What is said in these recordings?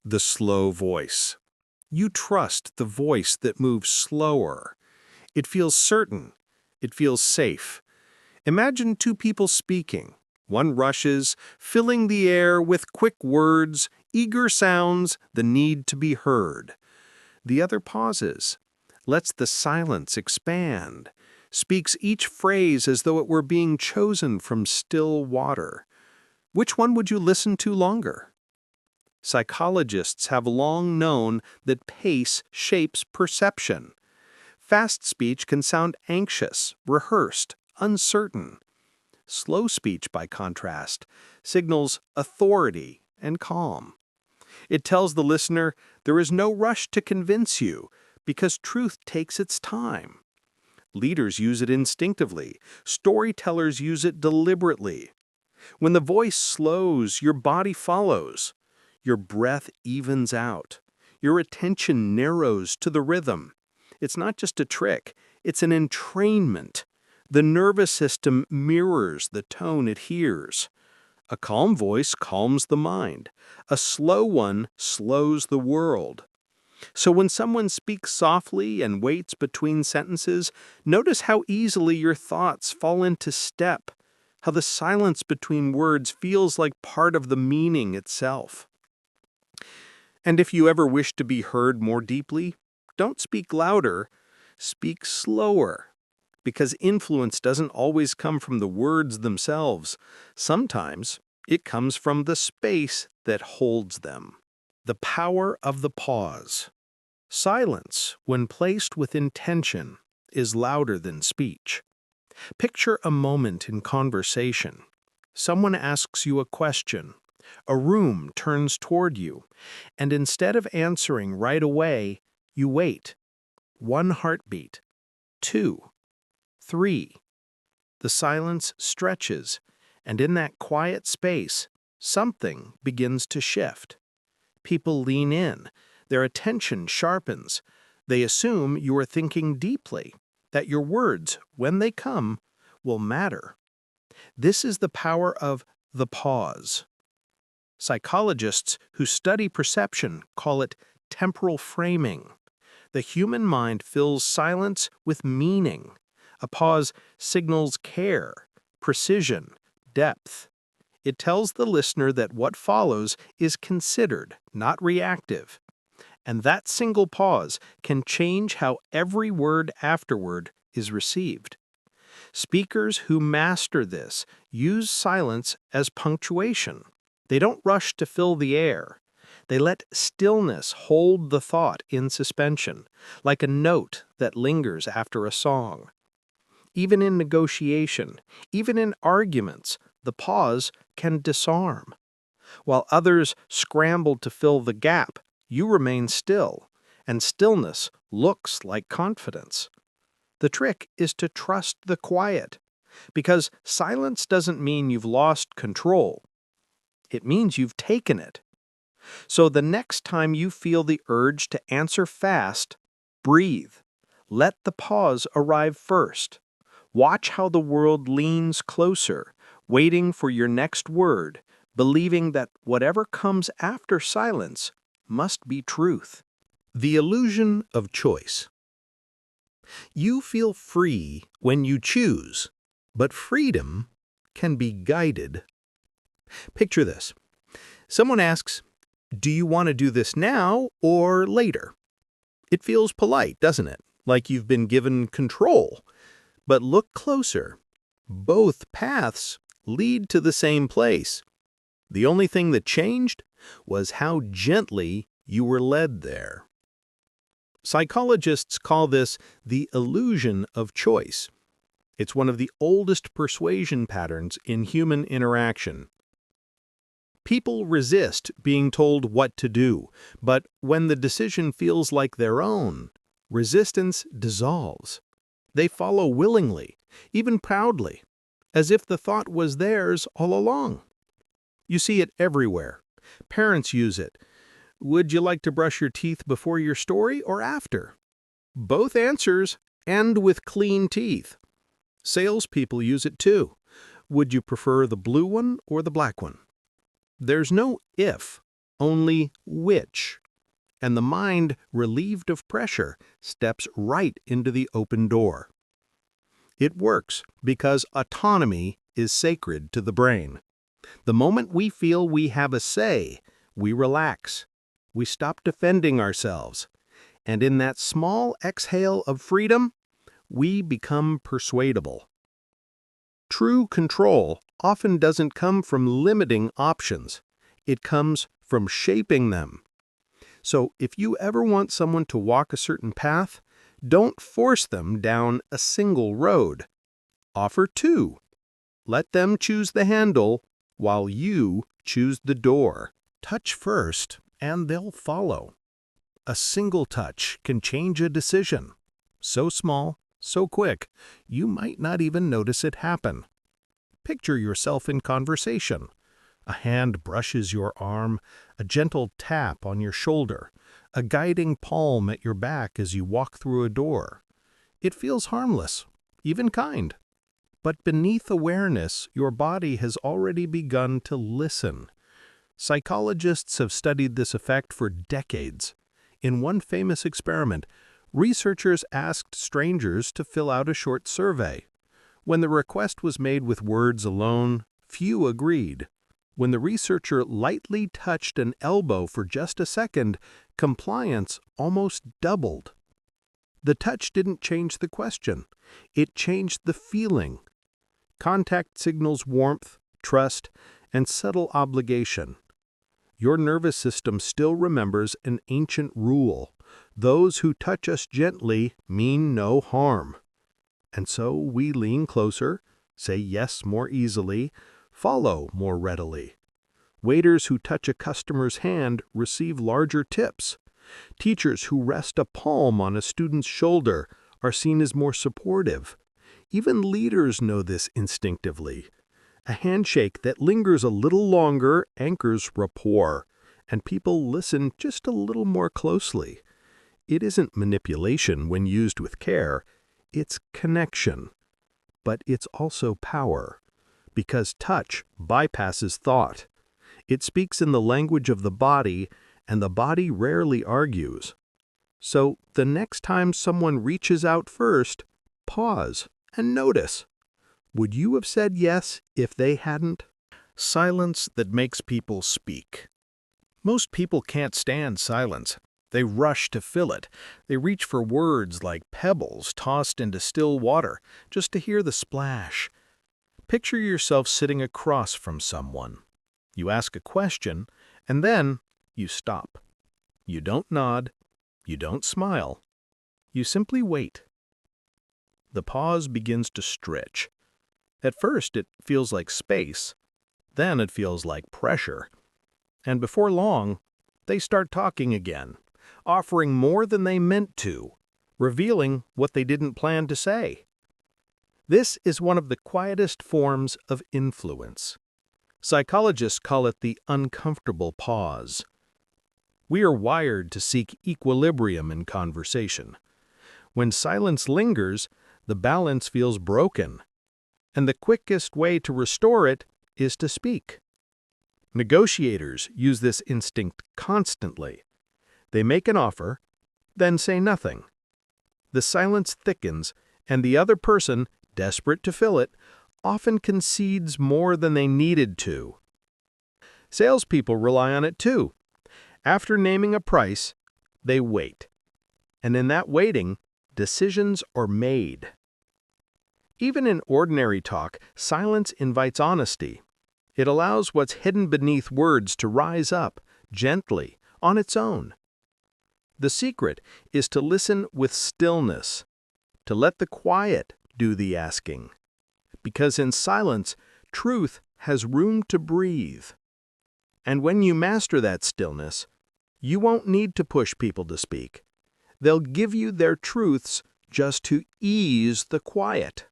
The slow voice. You trust the voice that moves slower. It feels certain. It feels safe. Imagine two people speaking. One rushes, filling the air with quick words, eager sounds, the need to be heard. The other pauses, lets the silence expand, speaks each phrase as though it were being chosen from still water. Which one would you listen to longer? Psychologists have long known that pace shapes perception. Fast speech can sound anxious, rehearsed, uncertain. Slow speech, by contrast, signals authority and calm. It tells the listener there is no rush to convince you because truth takes its time. Leaders use it instinctively. Storytellers use it deliberately. When the voice slows, your body follows. Your breath evens out. Your attention narrows to the rhythm. It's not just a trick, it's an entrainment. The nervous system mirrors the tone it hears. A calm voice calms the mind. A slow one slows the world. So when someone speaks softly and waits between sentences, notice how easily your thoughts fall into step, how the silence between words feels like part of the meaning itself. And if you ever wish to be heard more deeply, don't speak louder, speak slower. Because influence doesn't always come from the words themselves. Sometimes it comes from the space that holds them. The power of the pause. Silence, when placed with intention, is louder than speech. Picture a moment in conversation. Someone asks you a question. A room turns toward you, and instead of answering right away, you wait. 1 heartbeat. 2. 3. The silence stretches, and in that quiet space, something begins to shift. People lean in. Their attention sharpens. They assume you are thinking deeply, that your words, when they come, will matter. This is the power of the pause. Psychologists who study perception call it temporal framing. The human mind fills silence with meaning. A pause signals care, precision, depth. It tells the listener that what follows is considered, not reactive. And that single pause can change how every word afterward is received. Speakers who master this use silence as punctuation. They don't rush to fill the air. They let stillness hold the thought in suspension, like a note that lingers after a song. Even in negotiation, even in arguments, the pause can disarm. While others scramble to fill the gap, you remain still, and stillness looks like confidence. The trick is to trust the quiet, because silence doesn't mean you've lost control. It means you've taken it. So the next time you feel the urge to answer fast, breathe. Let the pause arrive first. Watch how the world leans closer, waiting for your next word, believing that whatever comes after silence must be truth. The illusion of choice. You feel free when you choose, but freedom can be guided. Picture this. Someone asks, "Do you want to do this now or later?" It feels polite, doesn't it? Like you've been given control. But look closer. Both paths lead to the same place. The only thing that changed was how gently you were led there. Psychologists call this the illusion of choice. It's one of the oldest persuasion patterns in human interaction. People resist being told what to do, but when the decision feels like their own, resistance dissolves. They follow willingly, even proudly, as if the thought was theirs all along. You see it everywhere. Parents use it. Would you like to brush your teeth before your story or after? Both answers end with clean teeth. Salespeople use it too. Would you prefer the blue one or the black one? There's no if, only which. And the mind, relieved of pressure, steps right into the open door. It works because autonomy is sacred to the brain. The moment we feel we have a say, we relax. We stop defending ourselves. And in that small exhale of freedom, we become persuadable. True control often doesn't come from limiting options. It comes from shaping them. So if you ever want someone to walk a certain path, don't force them down a single road. Offer two. Let them choose the handle while you choose the door. Touch first, and they'll follow. A single touch can change a decision. So small, so quick, you might not even notice it happen. Picture yourself in conversation. A hand brushes your arm, a gentle tap on your shoulder, a guiding palm at your back as you walk through a door. It feels harmless, even kind. But beneath awareness, your body has already begun to listen. Psychologists have studied this effect for decades. In one famous experiment, researchers asked strangers to fill out a short survey. When the request was made with words alone, few agreed. When the researcher lightly touched an elbow for just a second, compliance almost doubled. The touch didn't change the question. It changed the feeling. Contact signals warmth, trust, and subtle obligation. Your nervous system still remembers an ancient rule. Those who touch us gently mean no harm. And so we lean closer, say yes more easily, follow more readily. Waiters who touch a customer's hand receive larger tips. Teachers who rest a palm on a student's shoulder are seen as more supportive. Even leaders know this instinctively. A handshake that lingers a little longer anchors rapport, and people listen just a little more closely. It isn't manipulation when used with care, it's connection. But it's also power, because touch bypasses thought. It speaks in the language of the body, and the body rarely argues. So the next time someone reaches out first, pause and notice. Would you have said yes if they hadn't? Silence that makes people speak. Most people can't stand silence. They rush to fill it. They reach for words like pebbles tossed into still water just to hear the splash. Picture yourself sitting across from someone. You ask a question, and then you stop. You don't nod. You don't smile. You simply wait. The pause begins to stretch. At first, it feels like space. Then it feels like pressure. And before long, they start talking again, offering more than they meant to, revealing what they didn't plan to say. This is one of the quietest forms of influence. Psychologists call it the uncomfortable pause. We are wired to seek equilibrium in conversation. When silence lingers, the balance feels broken, and the quickest way to restore it is to speak. Negotiators use this instinct constantly. They make an offer, then say nothing. The silence thickens, and the other person, desperate to fill it, often concedes more than they needed to. Salespeople rely on it too. After naming a price, they wait. And in that waiting, decisions are made. Even in ordinary talk, silence invites honesty. It allows what's hidden beneath words to rise up, gently, on its own. The secret is to listen with stillness, to let the quiet do the asking. Because in silence, truth has room to breathe. And when you master that stillness, you won't need to push people to speak. They'll give you their truths just to ease the quiet.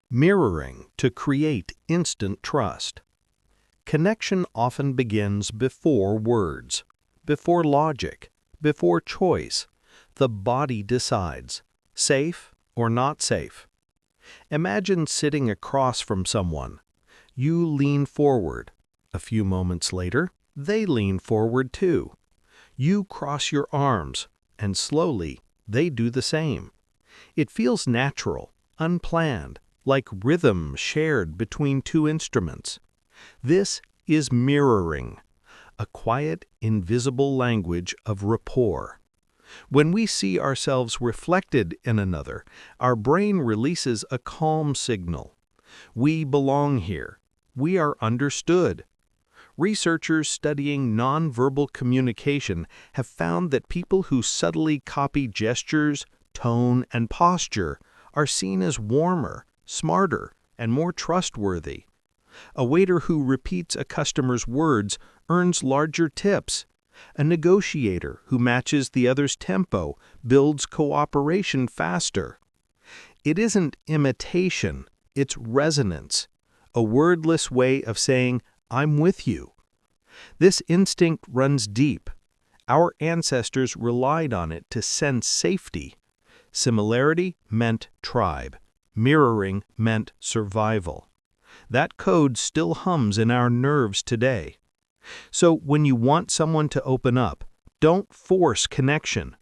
Mirroring to create instant trust. Connection often begins before words, before logic, before choice. The body decides, safe or not safe. Imagine sitting across from someone. You lean forward. A few moments later, they lean forward too. You cross your arms, and slowly they do the same. It feels natural, unplanned, like rhythm shared between two instruments. This is mirroring, a quiet, invisible language of rapport. When we see ourselves reflected in another, our brain releases a calm signal. We belong here. We are understood. Researchers studying nonverbal communication have found that people who subtly copy gestures, tone, and posture are seen as warmer, smarter, and more trustworthy. A waiter who repeats a customer's words earns larger tips. A negotiator who matches the other's tempo builds cooperation faster. It isn't imitation, it's resonance, a wordless way of saying, "I'm with you." This instinct runs deep. Our ancestors relied on it to sense safety. Similarity meant tribe. Mirroring meant survival. That code still hums in our nerves today. So when you want someone to open up, don't force connection.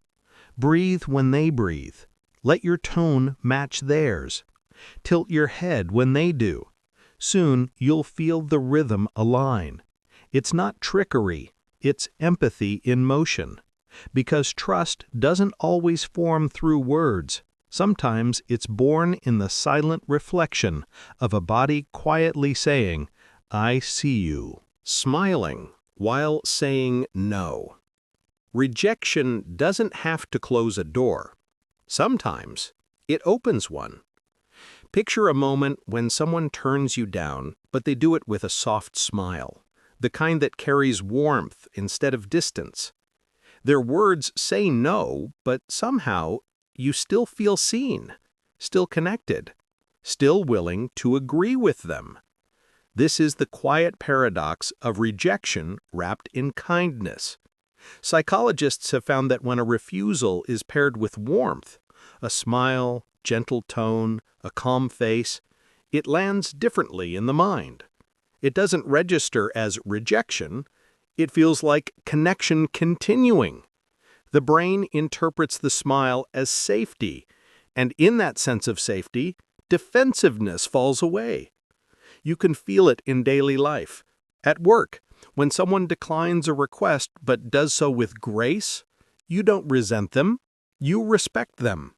Breathe when they breathe. Let your tone match theirs. Tilt your head when they do. Soon you'll feel the rhythm align. It's not trickery, it's empathy in motion. Because trust doesn't always form through words. Sometimes it's born in the silent reflection of a body quietly saying, "I see you." Smiling while saying no. Rejection doesn't have to close a door. Sometimes it opens one. Picture a moment when someone turns you down, but they do it with a soft smile, the kind that carries warmth instead of distance. Their words say no, but somehow you still feel seen, still connected, still willing to agree with them. This is the quiet paradox of rejection wrapped in kindness. Psychologists have found that when a refusal is paired with warmth, a smile, gentle tone, a calm face, it lands differently in the mind. It doesn't register as rejection. It feels like connection continuing. The brain interprets the smile as safety, and in that sense of safety, defensiveness falls away. You can feel it in daily life. At work, when someone declines a request but does so with grace, you don't resent them, you respect them.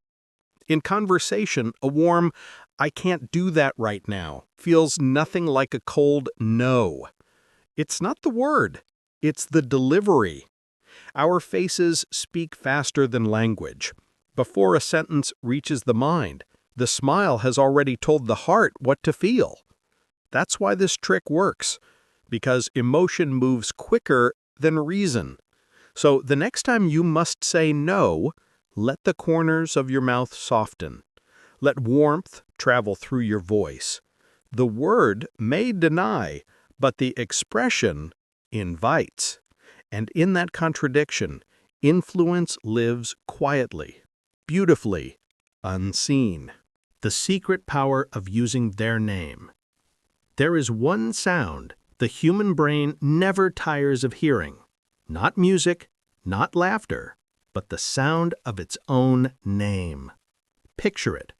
In conversation, a warm, "I can't do that right now," feels nothing like a cold no. It's not the word, it's the delivery. Our faces speak faster than language. Before a sentence reaches the mind, the smile has already told the heart what to feel. That's why this trick works, because emotion moves quicker than reason. So the next time you must say no, let the corners of your mouth soften. Let warmth travel through your voice. The word may deny, but the expression invites. And in that contradiction, influence lives quietly, beautifully, unseen. The secret power of using their name. There is one sound the human brain never tires of hearing. Not music, not laughter, but the sound of its own name. Picture it.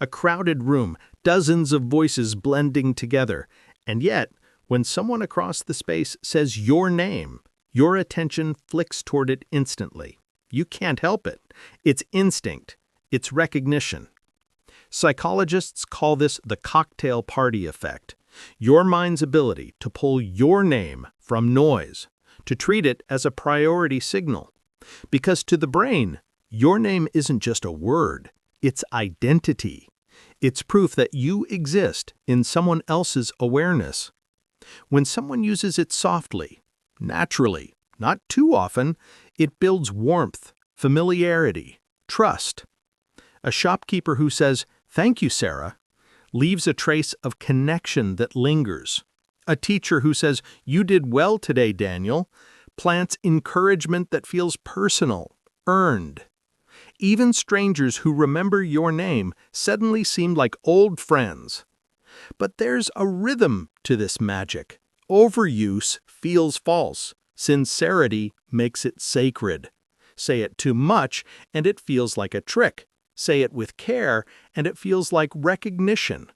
A crowded room, dozens of voices blending together, and yet, when someone across the space says your name, your attention flicks toward it instantly. You can't help it. It's instinct. It's recognition. Psychologists call this the cocktail party effect. Your mind's ability to pull your name from noise, to treat it as a priority signal. Because to the brain, your name isn't just a word, it's identity. It's proof that you exist in someone else's awareness. When someone uses it softly, naturally, not too often, it builds warmth, familiarity, trust. A shopkeeper who says, "Thank you, Sarah," leaves a trace of connection that lingers. A teacher who says, "You did well today, Daniel," plants encouragement that feels personal, earned. Even strangers who remember your name suddenly seem like old friends. But there's a rhythm to this magic. Overuse feels false. Sincerity makes it sacred. Say it too much, and it feels like a trick. Say it with care, and it feels like recognition.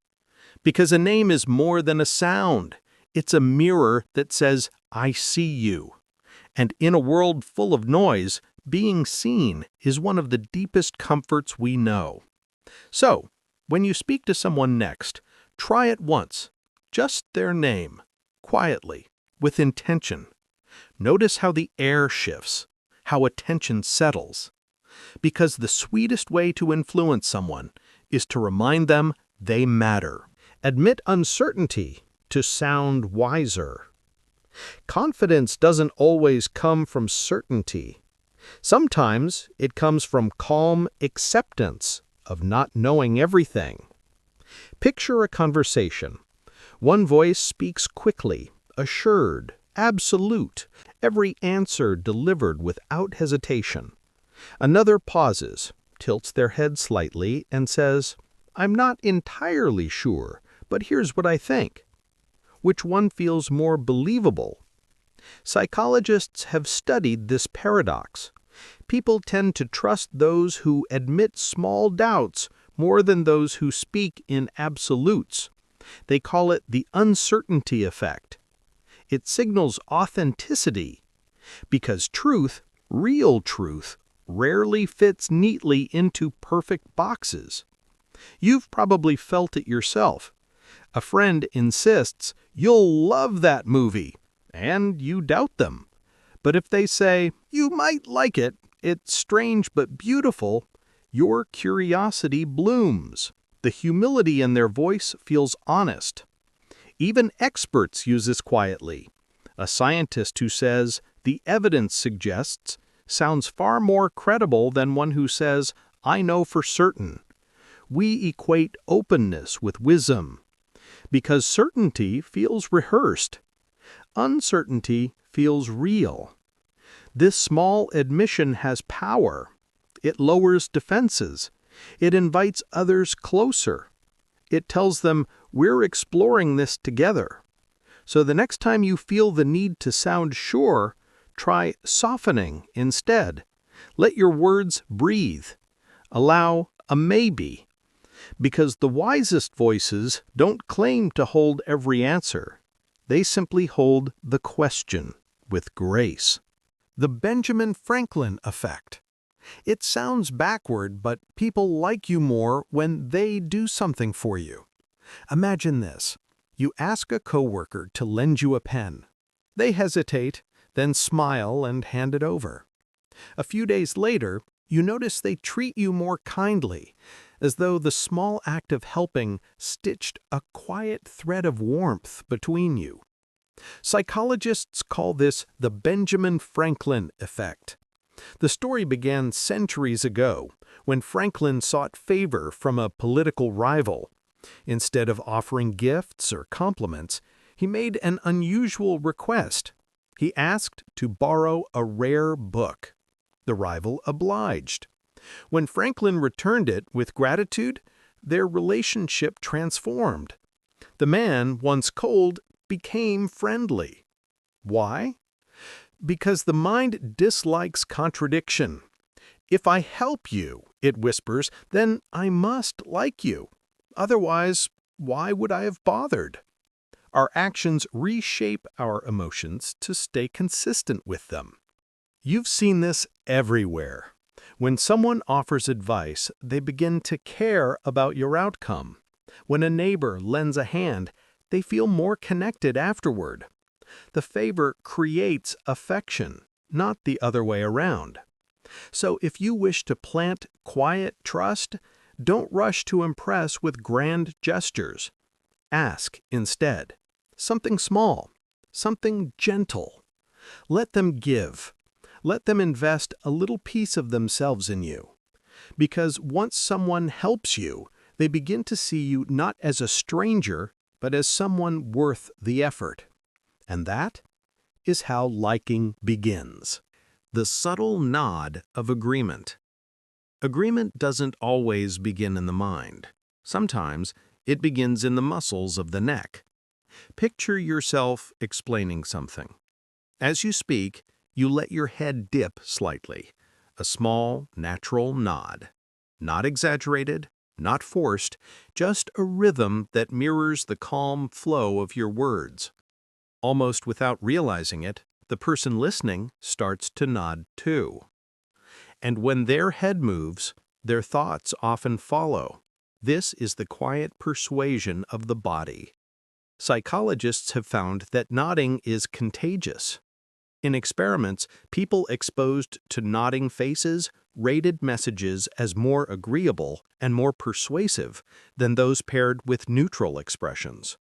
Because a name is more than a sound. It's a mirror that says, I see you. And in a world full of noise, being seen is one of the deepest comforts we know. So, when you speak to someone next, try it once, just their name, quietly, with intention. Notice how the air shifts, how attention settles. Because the sweetest way to influence someone is to remind them they matter. Admit uncertainty to sound wiser. Confidence doesn't always come from certainty. Sometimes it comes from calm acceptance of not knowing everything. Picture a conversation. One voice speaks quickly, assured, absolute, every answer delivered without hesitation. Another pauses, tilts their head slightly, and says, I'm not entirely sure, but here's what I think. Which one feels more believable? Psychologists have studied this paradox. People tend to trust those who admit small doubts more than those who speak in absolutes. They call it the uncertainty effect. It signals authenticity, because truth, real truth, rarely fits neatly into perfect boxes. You've probably felt it yourself. A friend insists, you'll love that movie, and you doubt them. But if they say, you might like it, it's strange but beautiful, your curiosity blooms. The humility in their voice feels honest. Even experts use this quietly. A scientist who says, the evidence suggests, sounds far more credible than one who says, I know for certain. We equate openness with wisdom, because certainty feels rehearsed. Uncertainty feels real. This small admission has power. It lowers defenses. It invites others closer. It tells them, we're exploring this together. So the next time you feel the need to sound sure, try softening instead. Let your words breathe. Allow a maybe. Because the wisest voices don't claim to hold every answer. They simply hold the question with grace. The Benjamin Franklin effect. It sounds backward, but people like you more when they do something for you. Imagine this. You ask a coworker to lend you a pen. They hesitate, then smile and hand it over. A few days later, you notice they treat you more kindly, as though the small act of helping stitched a quiet thread of warmth between you. Psychologists call this the Benjamin Franklin effect. The story began centuries ago, when Franklin sought favor from a political rival. Instead of offering gifts or compliments, he made an unusual request. He asked to borrow a rare book. The rival obliged. When Franklin returned it with gratitude, their relationship transformed. The man, once cold, became friendly. Why? Because the mind dislikes contradiction. If I help you, it whispers, then I must like you. Otherwise, why would I have bothered? Our actions reshape our emotions to stay consistent with them. You've seen this everywhere. When someone offers advice, they begin to care about your outcome. When a neighbor lends a hand, they feel more connected afterward. The favor creates affection, not the other way around. So if you wish to plant quiet trust, don't rush to impress with grand gestures. Ask instead. Something small, something gentle. Let them give. Let them invest a little piece of themselves in you. Because once someone helps you, they begin to see you not as a stranger, but as someone worth the effort. And that is how liking begins. The subtle nod of agreement. Agreement doesn't always begin in the mind. Sometimes it begins in the muscles of the neck. Picture yourself explaining something. As you speak, you let your head dip slightly, a small, natural nod. Not exaggerated, not forced, just a rhythm that mirrors the calm flow of your words. Almost without realizing it, the person listening starts to nod too. And when their head moves, their thoughts often follow. This is the quiet persuasion of the body. Psychologists have found that nodding is contagious. In experiments, people exposed to nodding faces rated messages as more agreeable and more persuasive than those paired with neutral expressions.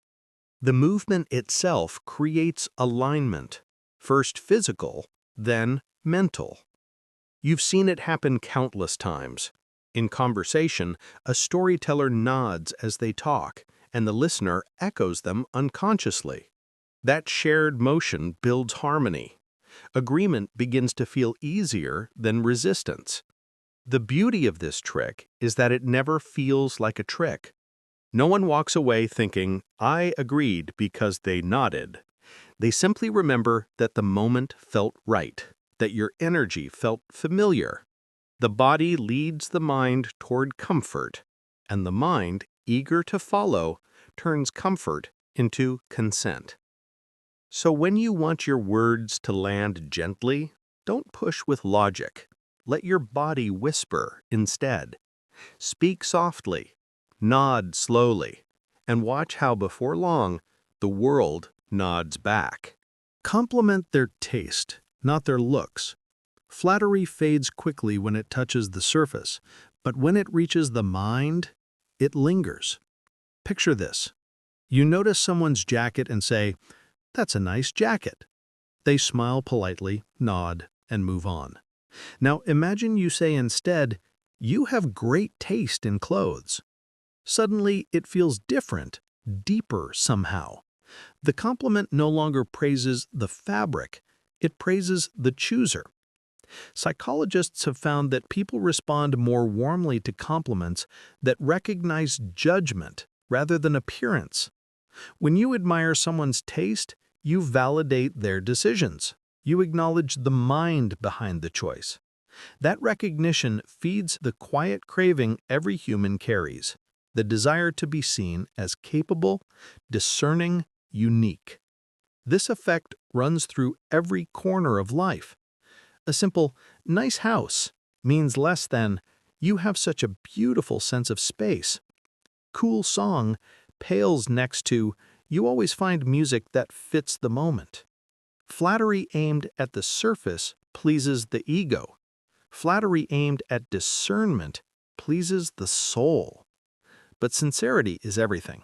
The movement itself creates alignment, first physical, then mental. You've seen it happen countless times. In conversation, a storyteller nods as they talk, and the listener echoes them unconsciously. That shared motion builds harmony. Agreement begins to feel easier than resistance. The beauty of this trick is that it never feels like a trick. No one walks away thinking, "I agreed because they nodded." They simply remember that the moment felt right, that your energy felt familiar. The body leads the mind toward comfort, and the mind, eager to follow, turns comfort into consent. So when you want your words to land gently, don't push with logic. Let your body whisper instead. Speak softly, nod slowly, and watch how before long the world nods back. Compliment their taste, not their looks. Flattery fades quickly when it touches the surface, but when it reaches the mind, it lingers. Picture this. You notice someone's jacket and say, "That's a nice jacket." They smile politely, nod, and move on. Now imagine you say instead, "You have great taste in clothes." Suddenly it feels different, deeper somehow. The compliment no longer praises the fabric, it praises the chooser. Psychologists have found that people respond more warmly to compliments that recognize judgment rather than appearance. When you admire someone's taste, you validate their decisions. You acknowledge the mind behind the choice. That recognition feeds the quiet craving every human carries, the desire to be seen as capable, discerning, unique. This effect runs through every corner of life. A simple, "nice house" means less than, "You have such a beautiful sense of space." "Cool song" pales next to, "You always find music that fits the moment." Flattery aimed at the surface pleases the ego. Flattery aimed at discernment pleases the soul. But sincerity is everything.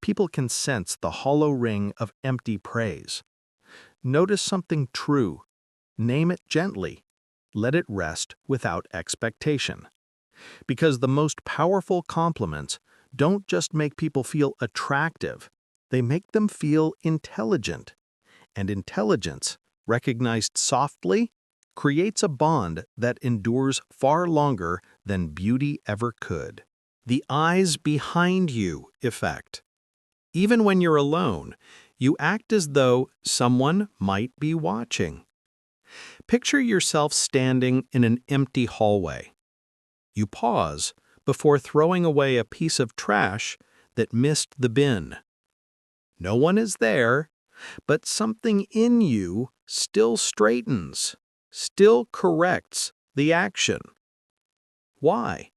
People can sense the hollow ring of empty praise. Notice something true. Name it gently. Let it rest without expectation. Because the most powerful compliments don't just make people feel attractive, they make them feel intelligent. And intelligence, recognized softly, creates a bond that endures far longer than beauty ever could. The eyes behind you effect. Even when you're alone, you act as though someone might be watching. Picture yourself standing in an empty hallway. You pause before throwing away a piece of trash that missed the bin. No one is there, but something in you still straightens, still corrects the action. Why?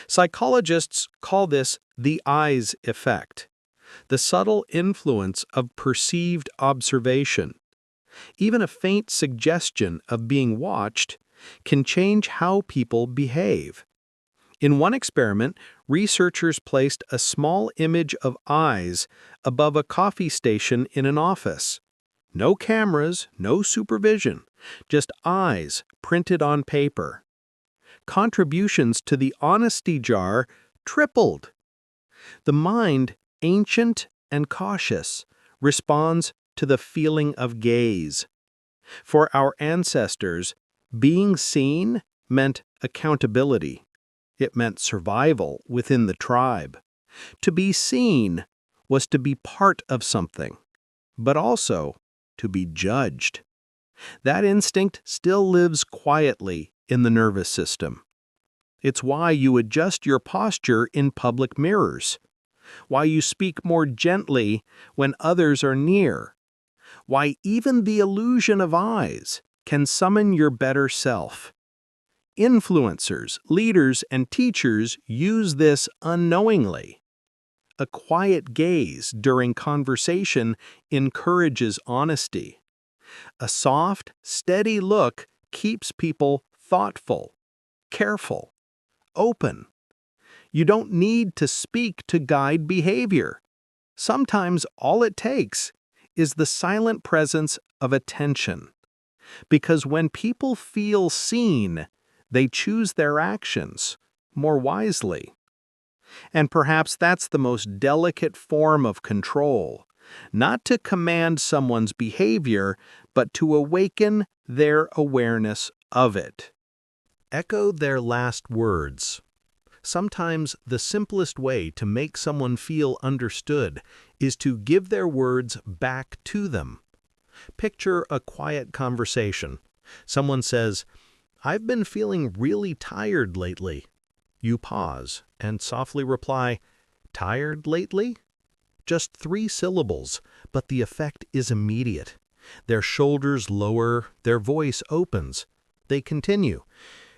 Psychologists call this the eyes effect, the subtle influence of perceived observation. Even a faint suggestion of being watched can change how people behave. In one experiment, researchers placed a small image of eyes above a coffee station in an office. No cameras, no supervision, just eyes printed on paper. Contributions to the honesty jar tripled. The mind, ancient and cautious, responds to the feeling of gaze. For our ancestors, being seen meant accountability. It meant survival within the tribe. To be seen was to be part of something, but also to be judged. That instinct still lives quietly in the nervous system. It's why you adjust your posture in public mirrors, why you speak more gently when others are near, why even the illusion of eyes can summon your better self. Influencers, leaders, and teachers use this unknowingly. A quiet gaze during conversation encourages honesty. A soft, steady look keeps people thoughtful, careful, open. You don't need to speak to guide behavior. Sometimes all it takes is the silent presence of attention. Because when people feel seen, they choose their actions more wisely. And perhaps that's the most delicate form of control, not to command someone's behavior, but to awaken their awareness of it. Echo their last words. Sometimes the simplest way to make someone feel understood is to give their words back to them. Picture a quiet conversation. Someone says, "I've been feeling really tired lately." You pause and softly reply, "Tired lately?" Just 3 syllables, but the effect is immediate. Their shoulders lower, their voice opens. They continue,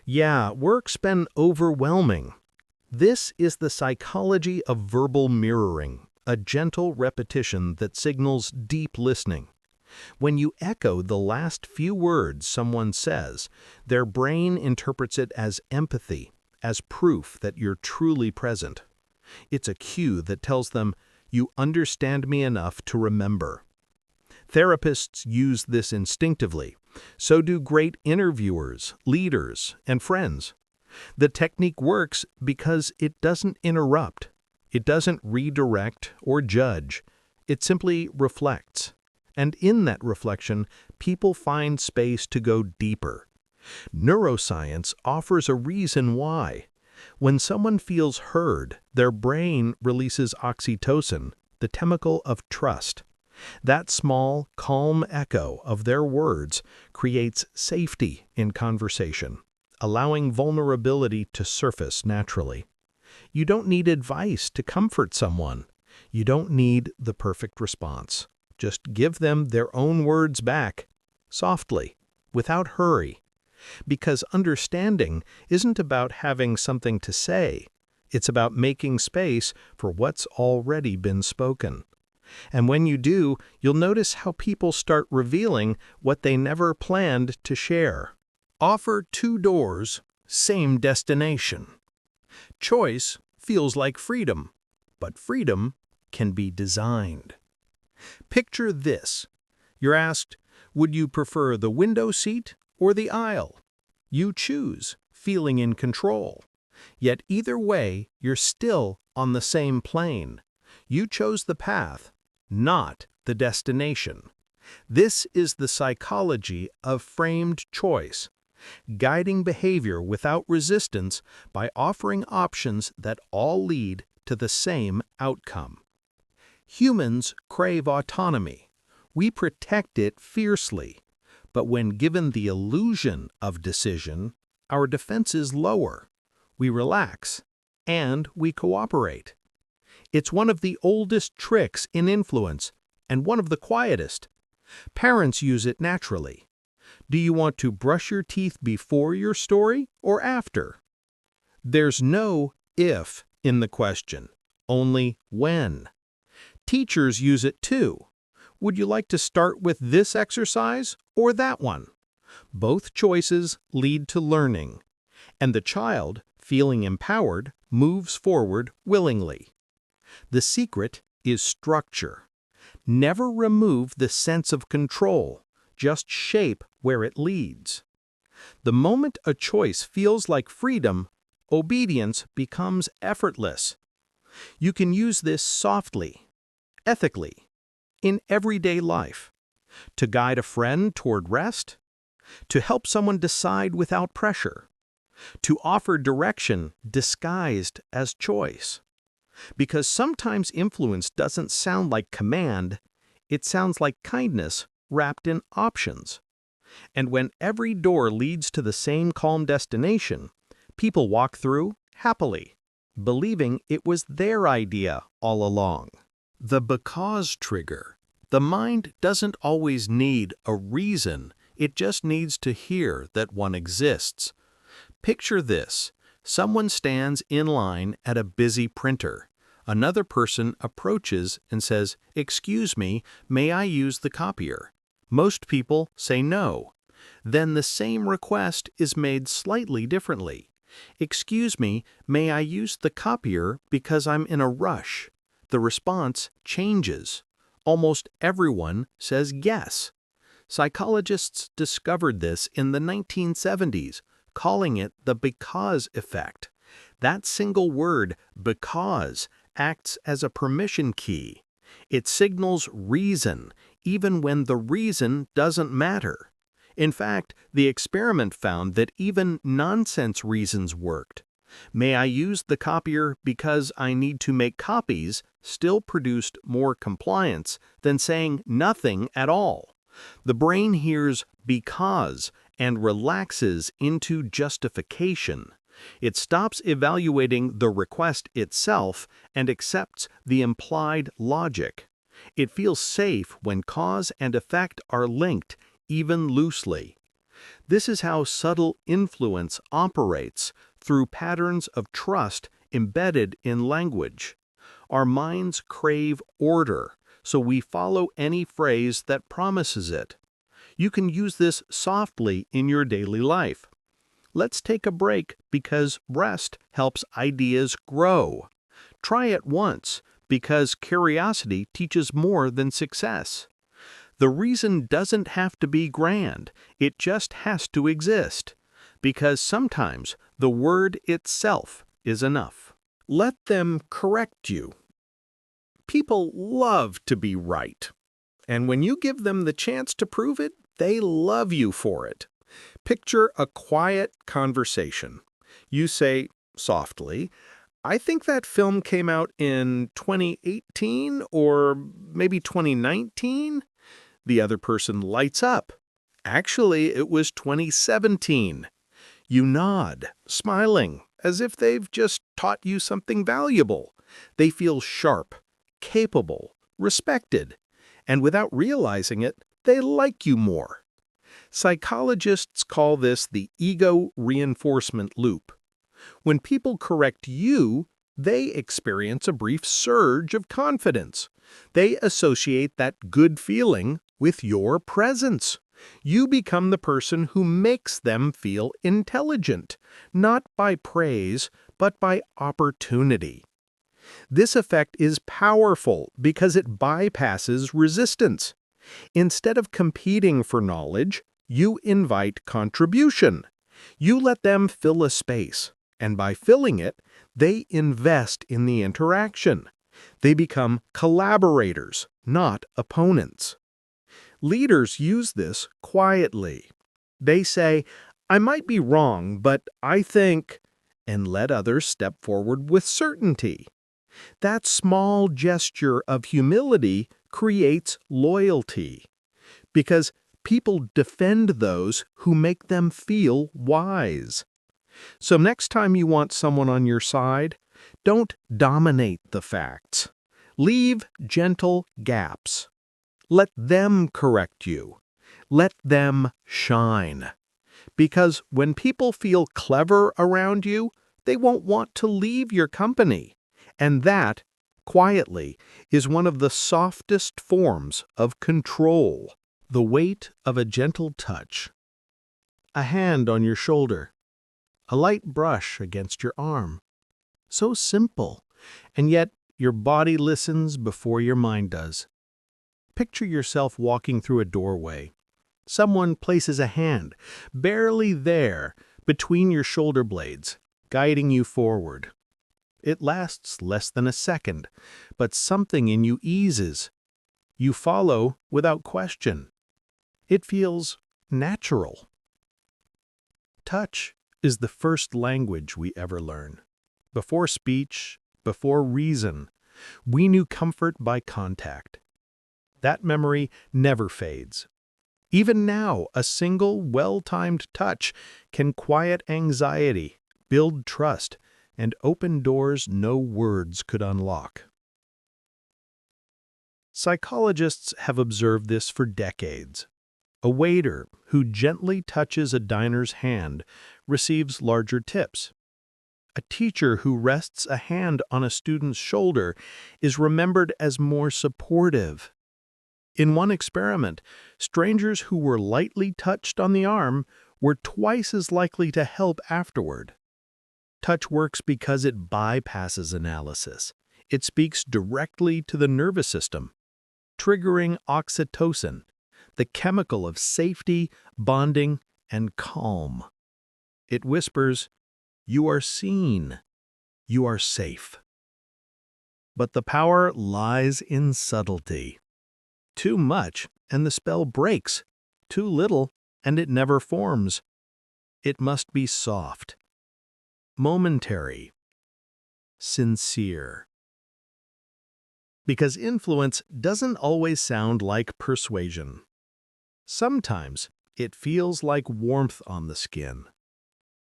"Yeah, work's been overwhelming." This is the psychology of verbal mirroring, a gentle repetition that signals deep listening. When you echo the last few words someone says, their brain interprets it as empathy, as proof that you're truly present. It's a cue that tells them, "You understand me enough to remember." Therapists use this instinctively. So do great interviewers, leaders, and friends. The technique works because it doesn't interrupt. It doesn't redirect or judge. It simply reflects. And in that reflection, people find space to go deeper. Neuroscience offers a reason why. When someone feels heard, their brain releases oxytocin, the chemical of trust. That small, calm echo of their words creates safety in conversation, allowing vulnerability to surface naturally. You don't need advice to comfort someone. You don't need the perfect response. Just give them their own words back, softly, without hurry. Because understanding isn't about having something to say. It's about making space for what's already been spoken. And when you do, you'll notice how people start revealing what they never planned to share. Offer 2 doors, same destination. Choice feels like freedom, but freedom can be designed. Picture this. You're asked, would you prefer the window seat or the aisle? You choose, feeling in control. Yet either way, you're still on the same plane. You chose the path, not the destination. This is the psychology of framed choice, guiding behavior without resistance by offering options that all lead to the same outcome. Humans crave autonomy. We protect it fiercely. But when given the illusion of decision, our defenses lower. We relax, and we cooperate. It's one of the oldest tricks in influence, and one of the quietest. Parents use it naturally. Do you want to brush your teeth before your story or after? There's no if in the question, only when. Teachers use it too. Would you like to start with this exercise or that one? Both choices lead to learning, and the child, feeling empowered, moves forward willingly. The secret is structure. Never remove the sense of control, just shape where it leads. The moment a choice feels like freedom, obedience becomes effortless. You can use this softly, ethically, in everyday life, to guide a friend toward rest, to help someone decide without pressure, to offer direction disguised as choice. Because sometimes influence doesn't sound like command, it sounds like kindness wrapped in options. And when every door leads to the same calm destination, people walk through happily, believing it was their idea all along. The because trigger. The mind doesn't always need a reason, it just needs to hear that one exists. Picture this. Someone stands in line at a busy printer. Another person approaches and says, "Excuse me, may I use the copier?" Most people say no. Then the same request is made slightly differently. "Excuse me, may I use the copier because I'm in a rush?" The response changes. Almost everyone says yes. Psychologists discovered this in the 1970s, calling it the because effect. That single word, because, acts as a permission key. It signals reason, even when the reason doesn't matter. In fact, the experiment found that even nonsense reasons worked. "May I use the copier because I need to make copies?" still produced more compliance than saying nothing at all. The brain hears because and relaxes into justification. It stops evaluating the request itself and accepts the implied logic. It feels safe when cause and effect are linked, even loosely. This is how subtle influence operates, through patterns of trust embedded in language. Our minds crave order, so we follow any phrase that promises it. You can use this softly in your daily life. "Let's take a break because rest helps ideas grow." Try it once, because curiosity teaches more than success. The reason doesn't have to be grand, it just has to exist. Because sometimes the word itself is enough. Let them correct you. People love to be right. And when you give them the chance to prove it, they love you for it. Picture a quiet conversation. You say, softly, "I think that film came out in 2018 or maybe 2019. The other person lights up. "Actually, it was 2017. You nod, smiling, as if they've just taught you something valuable. They feel sharp, capable, respected, and without realizing it, they like you more. Psychologists call this the ego reinforcement loop. When people correct you, they experience a brief surge of confidence. They associate that good feeling with your presence. You become the person who makes them feel intelligent, not by praise, but by opportunity. This effect is powerful because it bypasses resistance. Instead of competing for knowledge, you invite contribution. You let them fill a space, and by filling it, they invest in the interaction. They become collaborators, not opponents. Leaders use this quietly. They say, "I might be wrong, but I think," and let others step forward with certainty. That small gesture of humility creates loyalty, because people defend those who make them feel wise. So next time you want someone on your side, don't dominate the facts. Leave gentle gaps. Let them correct you. Let them shine. Because when people feel clever around you, they won't want to leave your company. And that, quietly, is one of the softest forms of control. The weight of a gentle touch. A hand on your shoulder. A light brush against your arm. So simple, and yet your body listens before your mind does. Picture yourself walking through a doorway. Someone places a hand, barely there, between your shoulder blades, guiding you forward. It lasts less than a second, but something in you eases. You follow without question. It feels natural. Touch is the first language we ever learn. Before speech, before reason, we knew comfort by contact. That memory never fades. Even now, a single, well-timed touch can quiet anxiety, build trust, and open doors no words could unlock. Psychologists have observed this for decades. A waiter who gently touches a diner's hand receives larger tips. A teacher who rests a hand on a student's shoulder is remembered as more supportive. In one experiment, strangers who were lightly touched on the arm were twice as likely to help afterward. Touch works because it bypasses analysis. It speaks directly to the nervous system, triggering oxytocin, the chemical of safety, bonding, and calm. It whispers, "You are seen. You are safe." But the power lies in subtlety. Too much, and the spell breaks. Too little, and it never forms. It must be soft, momentary, sincere. Because influence doesn't always sound like persuasion. Sometimes it feels like warmth on the skin,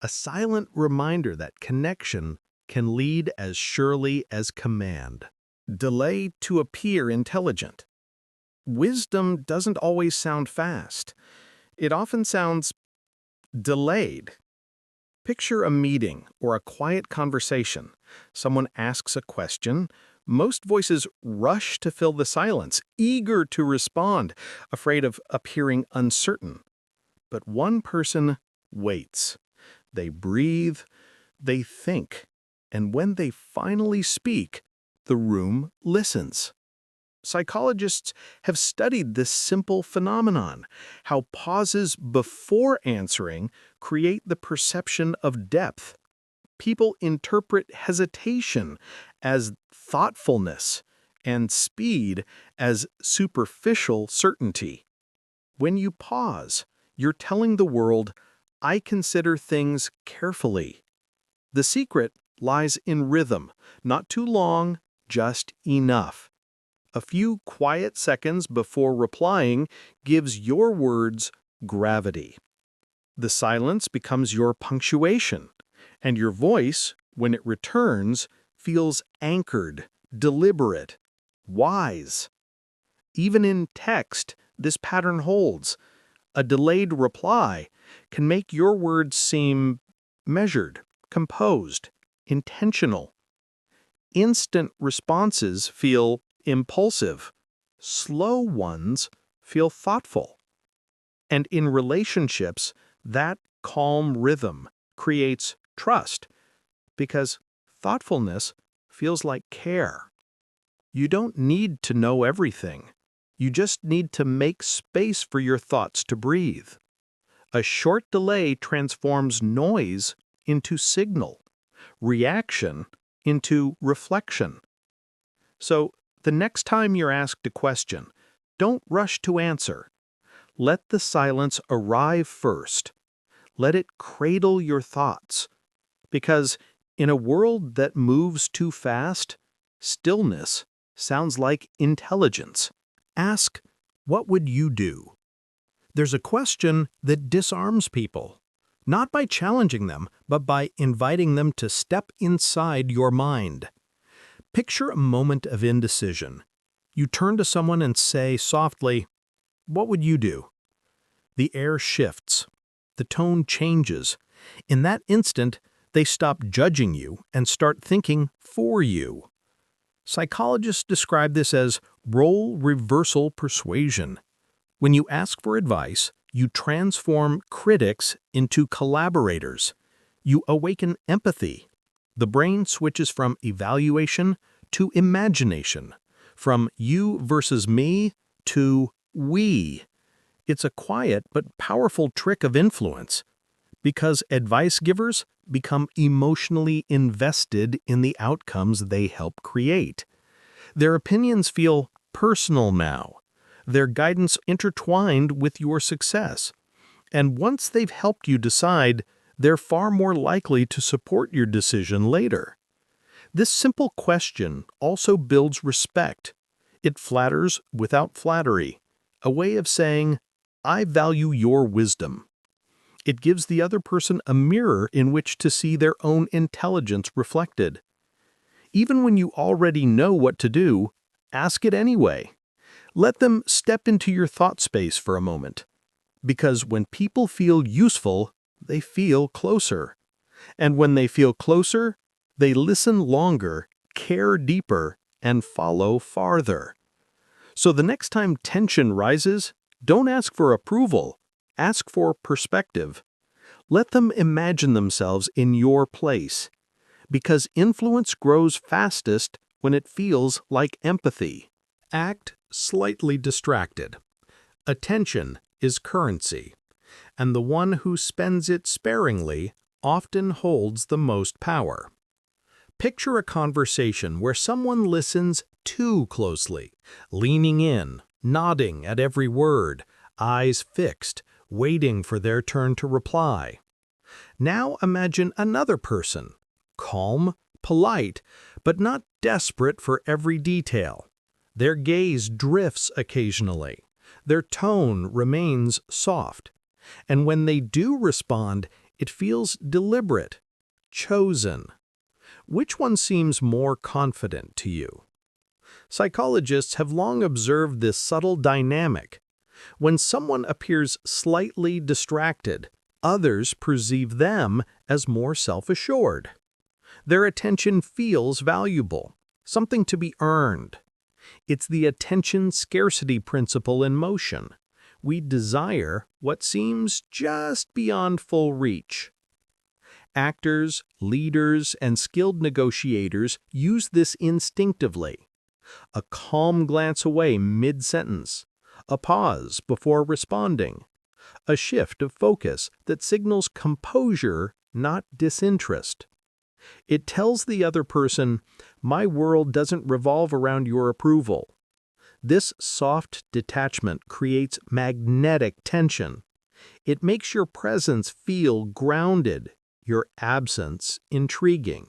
a silent reminder that connection can lead as surely as command. Delay to appear intelligent. Wisdom doesn't always sound fast. It often sounds delayed. Picture a meeting or a quiet conversation. Someone asks a question. Most voices rush to fill the silence, eager to respond, afraid of appearing uncertain. But one person waits. They breathe, they think, and when they finally speak, the room listens. Psychologists have studied this simple phenomenon, how pauses before answering create the perception of depth. People interpret hesitation as thoughtfulness and speed as superficial certainty. When you pause, you're telling the world, "I consider things carefully." The secret lies in rhythm, not too long, just enough. A few quiet seconds before replying gives your words gravity. The silence becomes your punctuation, and your voice, when it returns, feels anchored, deliberate, wise. Even in text, this pattern holds. A delayed reply can make your words seem measured, composed, intentional. Instant responses feel impulsive. Slow ones feel thoughtful. And in relationships, that calm rhythm creates trust, because thoughtfulness feels like care. You don't need to know everything. You just need to make space for your thoughts to breathe. A short delay transforms noise into signal, reaction into reflection. So, the next time you're asked a question, don't rush to answer. Let the silence arrive first. Let it cradle your thoughts. Because in a world that moves too fast, stillness sounds like intelligence. Ask, "What would you do?" There's a question that disarms people, not by challenging them, but by inviting them to step inside your mind. Picture a moment of indecision. You turn to someone and say softly, "What would you do?" The air shifts. The tone changes. In that instant, they stop judging you and start thinking for you. Psychologists describe this as role reversal persuasion. When you ask for advice, you transform critics into collaborators. You awaken empathy. The brain switches from evaluation to imagination, from you versus me to we. It's a quiet but powerful trick of influence, because advice givers become emotionally invested in the outcomes they help create. Their opinions feel personal now, their guidance intertwined with your success. And once they've helped you decide, they're far more likely to support your decision later. This simple question also builds respect. It flatters without flattery, a way of saying, I value your wisdom. It gives the other person a mirror in which to see their own intelligence reflected. Even when you already know what to do, ask it anyway. Let them step into your thought space for a moment. Because when people feel useful, they feel closer. And when they feel closer, they listen longer, care deeper, and follow farther. So the next time tension rises, don't ask for approval, ask for perspective. Let them imagine themselves in your place, because influence grows fastest when it feels like empathy. Act slightly distracted. Attention is currency, and the one who spends it sparingly often holds the most power. Picture a conversation where someone listens too closely, leaning in, nodding at every word, eyes fixed, waiting for their turn to reply. Now imagine another person, calm, polite, but not desperate for every detail. Their gaze drifts occasionally. Their tone remains soft. And when they do respond, it feels deliberate, chosen. Which one seems more confident to you? Psychologists have long observed this subtle dynamic. When someone appears slightly distracted, others perceive them as more self-assured. Their attention feels valuable, something to be earned. It's the attention scarcity principle in motion. We desire what seems just beyond full reach. Actors, leaders, and skilled negotiators use this instinctively. A calm glance away mid-sentence, a pause before responding, a shift of focus that signals composure, not disinterest. It tells the other person, "My world doesn't revolve around your approval." This soft detachment creates magnetic tension. It makes your presence feel grounded, your absence intriguing.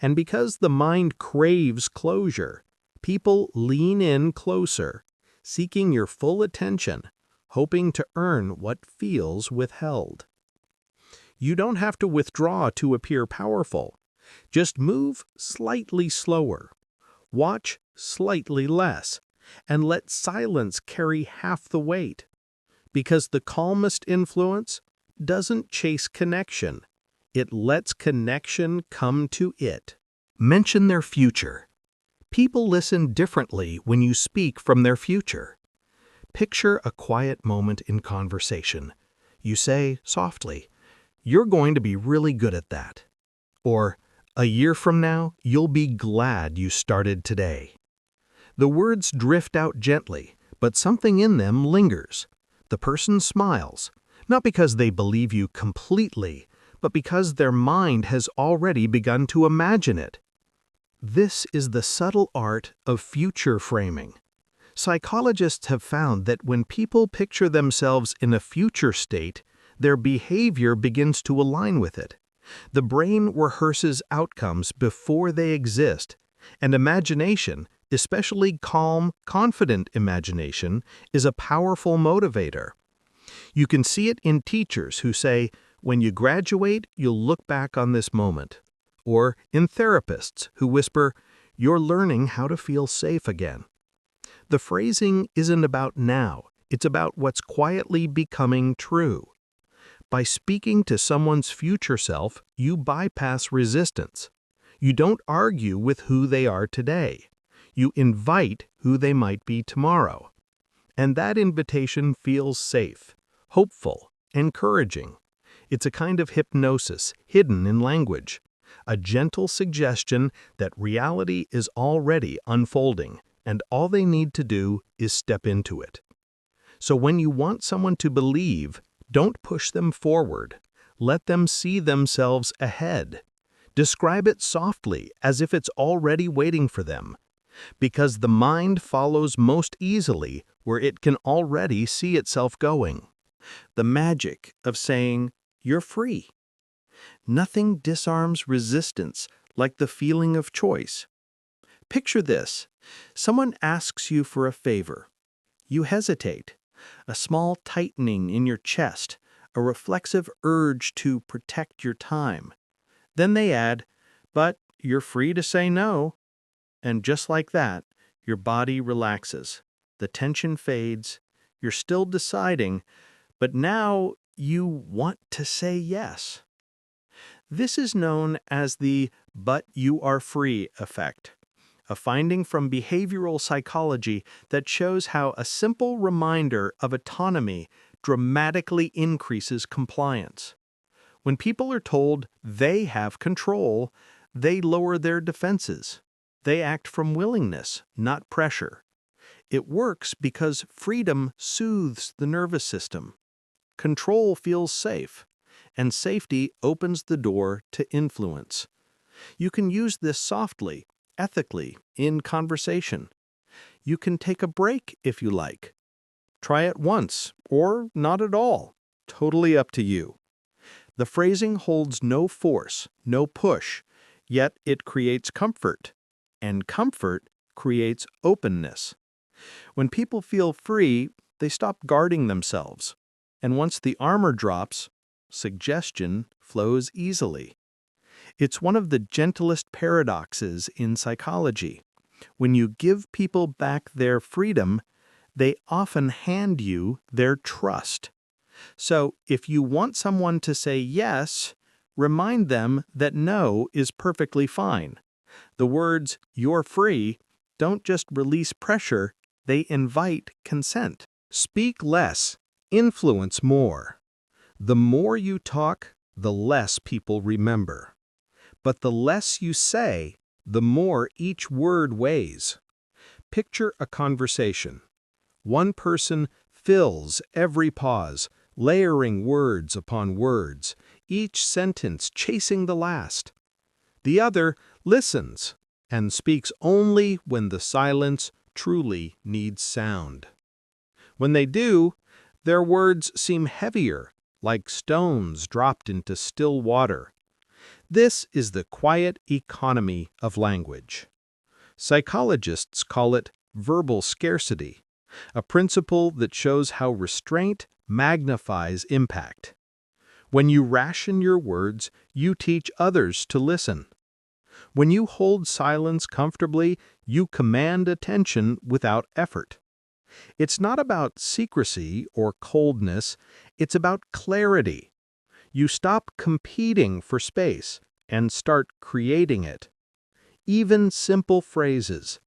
And because the mind craves closure, people lean in closer, seeking your full attention, hoping to earn what feels withheld. You don't have to withdraw to appear powerful. Just move slightly slower. Watch slightly less, and let silence carry half the weight. Because the calmest influence doesn't chase connection. It lets connection come to it. Mention their future. People listen differently when you speak from their future. Picture a quiet moment in conversation. You say softly, "You're going to be really good at that." Or, "A year from now, you'll be glad you started today." The words drift out gently, but something in them lingers. The person smiles, not because they believe you completely, but because their mind has already begun to imagine it. This is the subtle art of future framing. Psychologists have found that when people picture themselves in a future state, their behavior begins to align with it. The brain rehearses outcomes before they exist, and imagination, especially calm, confident imagination, is a powerful motivator. You can see it in teachers who say, "When you graduate, you'll look back on this moment." Or in therapists who whisper, "You're learning how to feel safe again." The phrasing isn't about now, it's about what's quietly becoming true. By speaking to someone's future self, you bypass resistance. You don't argue with who they are today. You invite who they might be tomorrow. And that invitation feels safe, hopeful, encouraging. It's a kind of hypnosis hidden in language, a gentle suggestion that reality is already unfolding, and all they need to do is step into it. So when you want someone to believe, don't push them forward. Let them see themselves ahead. Describe it softly, as if it's already waiting for them. Because the mind follows most easily where it can already see itself going. The magic of saying, "You're free." Nothing disarms resistance like the feeling of choice. Picture this. Someone asks you for a favor. You hesitate. a small tightening in your chest, a reflexive urge to protect your time. Then they add, but you're free to say no. And just like that, your body relaxes. The tension fades. You're still deciding, but now you want to say yes. This is known as the "but you are free" effect, a finding from behavioral psychology that shows how a simple reminder of autonomy dramatically increases compliance. When people are told they have control, they lower their defenses. They act from willingness, not pressure. It works because freedom soothes the nervous system. Control feels safe, and safety opens the door to influence. You can use this softly, ethically, in conversation. You can take a break if you like. Try it once, or not at all. Totally up to you. The phrasing holds no force, no push, yet it creates comfort, and comfort creates openness. When people feel free, they stop guarding themselves. And once the armor drops, suggestion flows easily. It's one of the gentlest paradoxes in psychology. When you give people back their freedom, they often hand you their trust. So if you want someone to say yes, remind them that no is perfectly fine. The words, "you're free," don't just release pressure, they invite consent. Speak less, influence more. The more you talk, the less people remember. But the less you say, the more each word weighs. Picture a conversation. One person fills every pause, layering words upon words, each sentence chasing the last. The other listens and speaks only when the silence truly needs sound. When they do, their words seem heavier, like stones dropped into still water. This is the quiet economy of language. Psychologists call it verbal scarcity, a principle that shows how restraint magnifies impact. When you ration your words, you teach others to listen. When you hold silence comfortably, you command attention without effort. It's not about secrecy or coldness, it's about clarity. You stop competing for space and start creating it. Even simple phrases,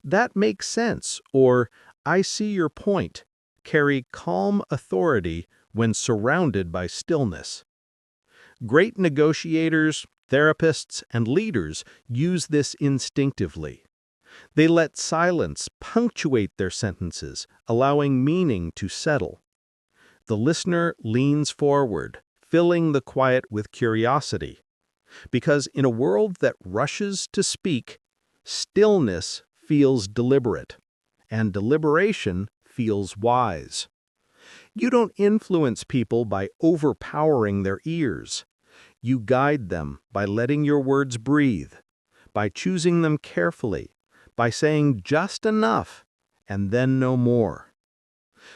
"that makes sense," or "I see your point," carry calm authority when surrounded by stillness. Great negotiators, therapists, and leaders use this instinctively. They let silence punctuate their sentences, allowing meaning to settle. The listener leans forward, filling the quiet with curiosity. Because in a world that rushes to speak, stillness feels deliberate, and deliberation feels wise. You don't influence people by overpowering their ears. You guide them by letting your words breathe, by choosing them carefully, by saying just enough and then no more.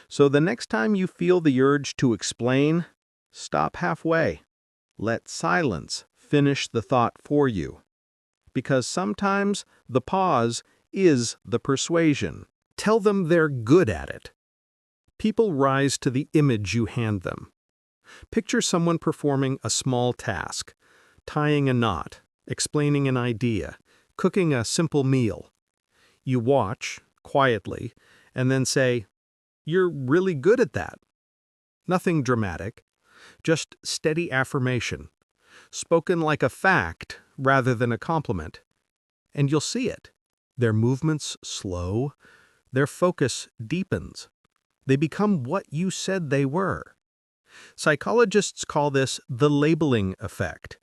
So the next time you feel the urge to explain, stop halfway. Let silence finish the thought for you. Because sometimes the pause is the persuasion. Tell them they're good at it. People rise to the image you hand them. Picture someone performing a small task, tying a knot, explaining an idea, cooking a simple meal. You watch, quietly, and then say, "You're really good at that." Nothing dramatic, just steady affirmation, spoken like a fact rather than a compliment. And you'll see it. Their movements slow, their focus deepens. They become what you said they were. Psychologists call this the labeling effect.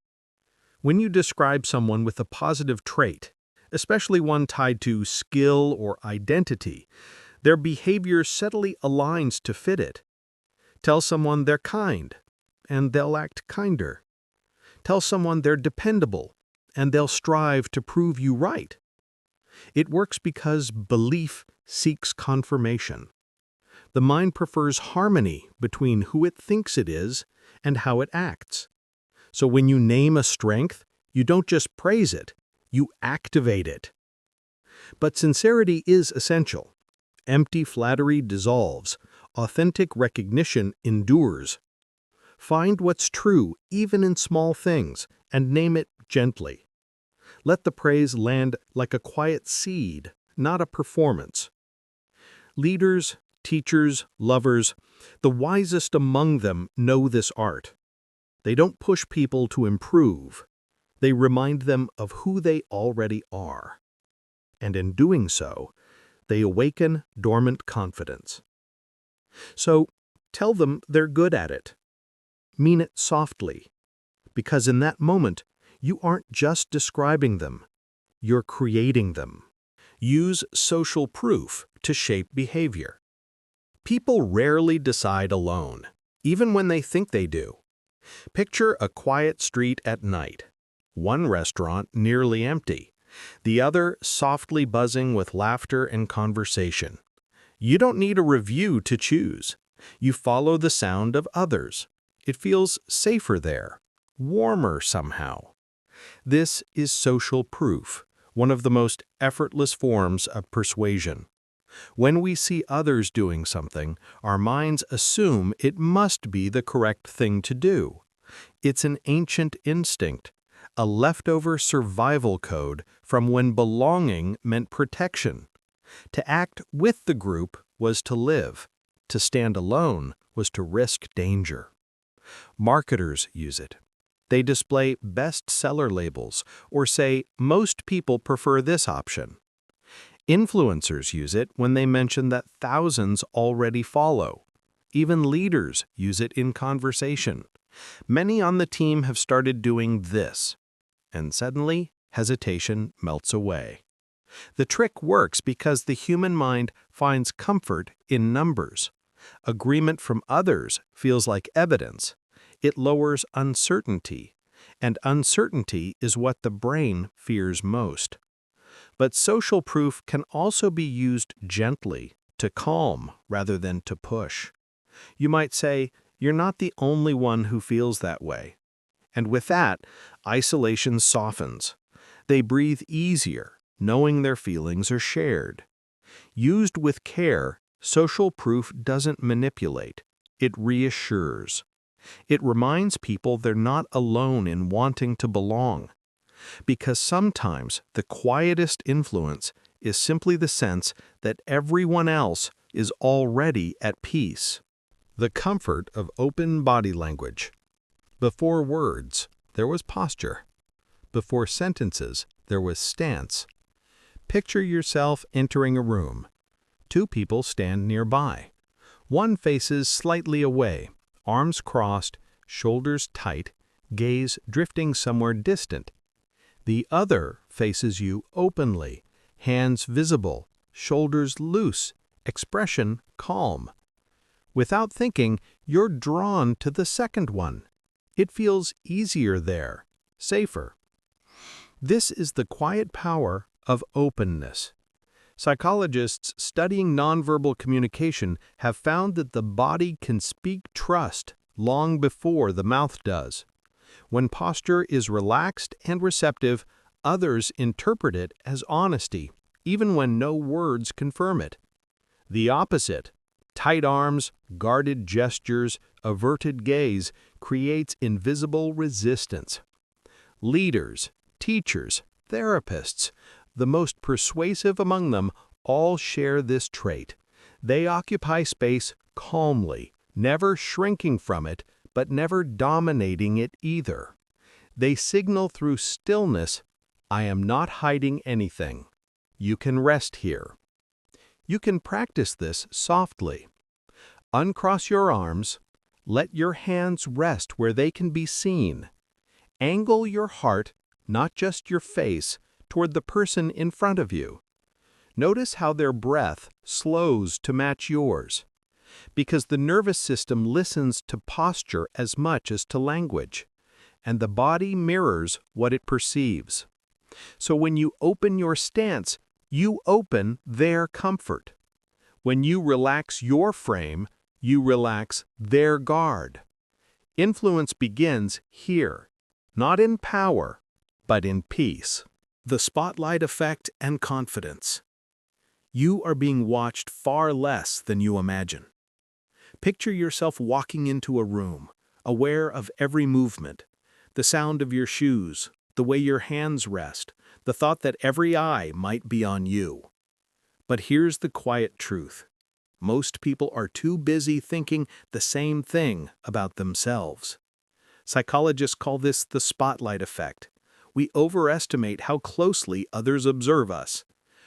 When you describe someone with a positive trait, especially one tied to skill or identity, their behavior subtly aligns to fit it. Tell someone they're kind, and they'll act kinder. Tell someone they're dependable, and they'll strive to prove you right. It works because belief seeks confirmation. The mind prefers harmony between who it thinks it is and how it acts. So when you name a strength, you don't just praise it, you activate it. But sincerity is essential. Empty flattery dissolves. Authentic recognition endures. Find what's true, even in small things, and name it gently. Let the praise land like a quiet seed, not a performance. Leaders, teachers, lovers, the wisest among them know this art. They don't push people to improve. They remind them of who they already are. And in doing so, they awaken dormant confidence. So, tell them they're good at it. Mean it softly, because in that moment, you aren't just describing them, you're creating them. Use social proof to shape behavior. People rarely decide alone, even when they think they do. Picture a quiet street at night. One restaurant nearly empty, the other softly buzzing with laughter and conversation. You don't need a review to choose. You follow the sound of others. It feels safer there, warmer somehow. This is social proof, one of the most effortless forms of persuasion. When we see others doing something, our minds assume it must be the correct thing to do. It's an ancient instinct, a leftover survival code from when belonging meant protection. To act with the group was to live. To stand alone was to risk danger. Marketers use it. They display bestseller labels or say, most people prefer this option. Influencers use it when they mention that thousands already follow. Even leaders use it in conversation. Many on the team have started doing this, and suddenly hesitation melts away. The trick works because the human mind finds comfort in numbers. Agreement from others feels like evidence. It lowers uncertainty, and uncertainty is what the brain fears most. But social proof can also be used gently, to calm rather than to push. You might say, "You're not the only one who feels that way." And with that, isolation softens. They breathe easier, knowing their feelings are shared. Used with care, social proof doesn't manipulate. It reassures. It reminds people they're not alone in wanting to belong. Because sometimes the quietest influence is simply the sense that everyone else is already at peace. The comfort of open body language. Before words, there was posture. Before sentences, there was stance. Picture yourself entering a room. Two people stand nearby. One faces slightly away, arms crossed, shoulders tight, gaze drifting somewhere distant. The other faces you openly, hands visible, shoulders loose, expression calm. Without thinking, you're drawn to the second one. It feels easier there, safer. This is the quiet power of openness. Psychologists studying nonverbal communication have found that the body can speak trust long before the mouth does. When posture is relaxed and receptive, others interpret it as honesty, even when no words confirm it. The opposite, tight arms, guarded gestures, averted gaze, creates invisible resistance. Leaders, teachers, therapists, the most persuasive among them, all share this trait. They occupy space calmly, never shrinking from it, but never dominating it either. They signal through stillness, "I am not hiding anything. You can rest here." You can practice this softly. Uncross your arms. Let your hands rest where they can be seen. Angle your heart, not just your face, toward the person in front of you. Notice how their breath slows to match yours, because the nervous system listens to posture as much as to language, and the body mirrors what it perceives. So when you open your stance, you open their comfort. When you relax your frame, you relax their guard. Influence begins here, not in power, but in peace. The spotlight effect and confidence. You are being watched far less than you imagine. Picture yourself walking into a room, aware of every movement, the sound of your shoes, the way your hands rest, the thought that every eye might be on you. But here's the quiet truth. Most people are too busy thinking the same thing about themselves. Psychologists call this the spotlight effect. We overestimate how closely others observe us.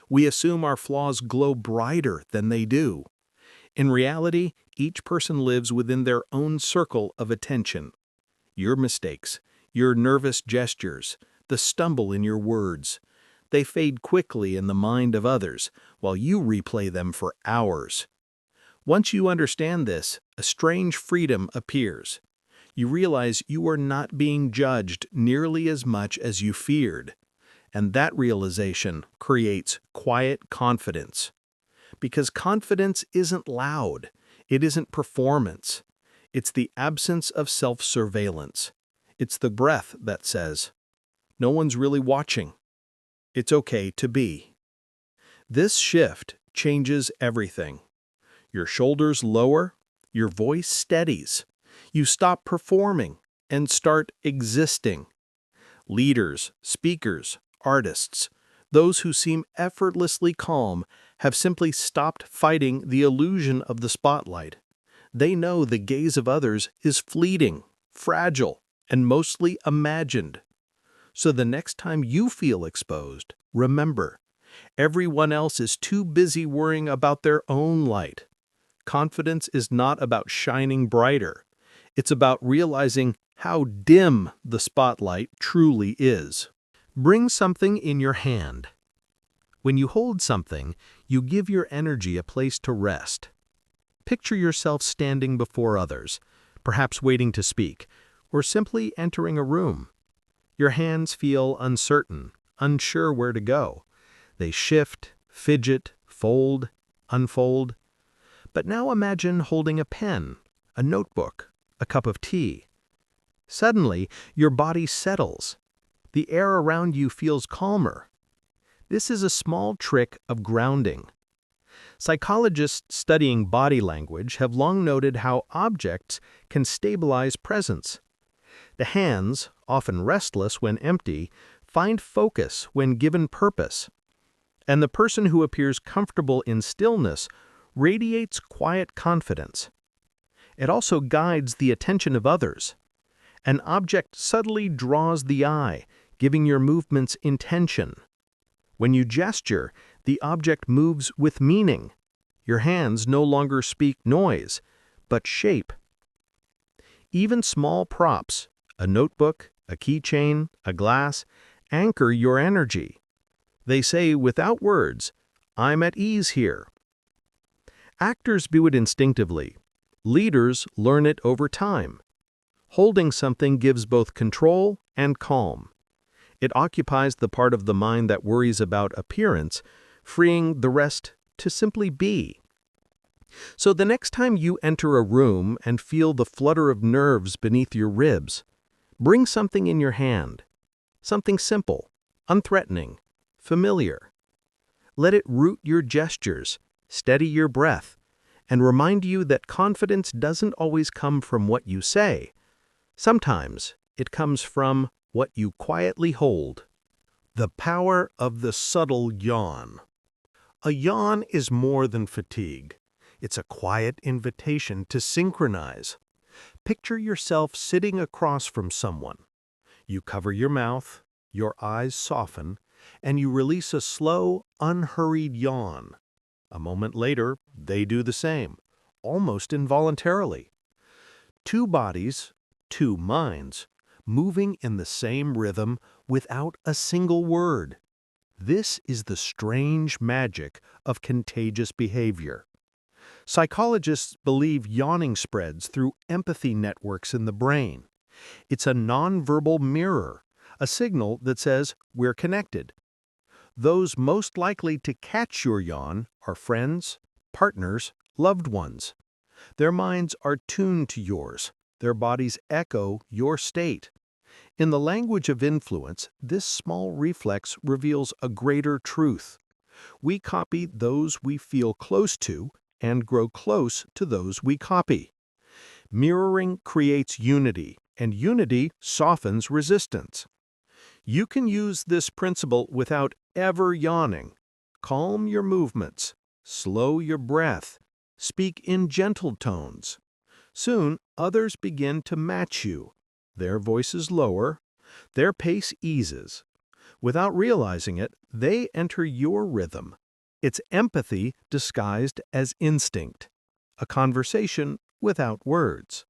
We assume our flaws glow brighter than they do. In reality, each person lives within their own circle of attention. Your mistakes, your nervous gestures, the stumble in your words, they fade quickly in the mind of others, while you replay them for hours. Once you understand this, a strange freedom appears. You realize you are not being judged nearly as much as you feared, and that realization creates quiet confidence. Because confidence isn't loud, it isn't performance. It's the absence of self-surveillance. It's the breath that says, "No one's really watching. It's okay to be." This shift changes everything. Your shoulders lower, your voice steadies. You stop performing and start existing. Leaders, speakers, artists, those who seem effortlessly calm have simply stopped fighting the illusion of the spotlight. They know the gaze of others is fleeting, fragile, and mostly imagined. So the next time you feel exposed, remember, everyone else is too busy worrying about their own light. Confidence is not about shining brighter. It's about realizing how dim the spotlight truly is. Bring something in your hand. When you hold something, you give your energy a place to rest. Picture yourself standing before others, perhaps waiting to speak, or simply entering a room. Your hands feel uncertain, unsure where to go. They shift, fidget, fold, unfold. But now imagine holding a pen, a notebook, a cup of tea. Suddenly, your body settles. The air around you feels calmer. This is a small trick of grounding. Psychologists studying body language have long noted how objects can stabilize presence. The hands, often restless when empty, find focus when given purpose. And the person who appears comfortable in stillness radiates quiet confidence. It also guides the attention of others. An object subtly draws the eye, giving your movements intention. When you gesture, the object moves with meaning. Your hands no longer speak noise, but shape. Even small props, a notebook, a keychain, a glass, anchor your energy. They say without words, "I'm at ease here." Actors do it instinctively. Leaders learn it over time. Holding something gives both control and calm. It occupies the part of the mind that worries about appearance, freeing the rest to simply be. So the next time you enter a room and feel the flutter of nerves beneath your ribs, bring something in your hand. Something simple, unthreatening, familiar. Let it root your gestures, steady your breath, and remind you that confidence doesn't always come from what you say. Sometimes it comes from what you quietly hold. The power of the subtle yawn. A yawn is more than fatigue. It's a quiet invitation to synchronize. Picture yourself sitting across from someone. You cover your mouth, your eyes soften, and you release a slow, unhurried yawn. A moment later, they do the same, almost involuntarily. Two bodies, two minds, moving in the same rhythm without a single word. This is the strange magic of contagious behavior. Psychologists believe yawning spreads through empathy networks in the brain. It's a nonverbal mirror, a signal that says we're connected. Those most likely to catch your yawn are friends, partners, loved ones. Their minds are tuned to yours. Their bodies echo your state. In the language of influence, this small reflex reveals a greater truth. We copy those we feel close to and grow close to those we copy. Mirroring creates unity, and unity softens resistance. You can use this principle without ever yawning. Calm your movements, slow your breath, speak in gentle tones. Soon, others begin to match you. Their voices lower, their pace eases. Without realizing it, they enter your rhythm. It's empathy disguised as instinct, a conversation without words.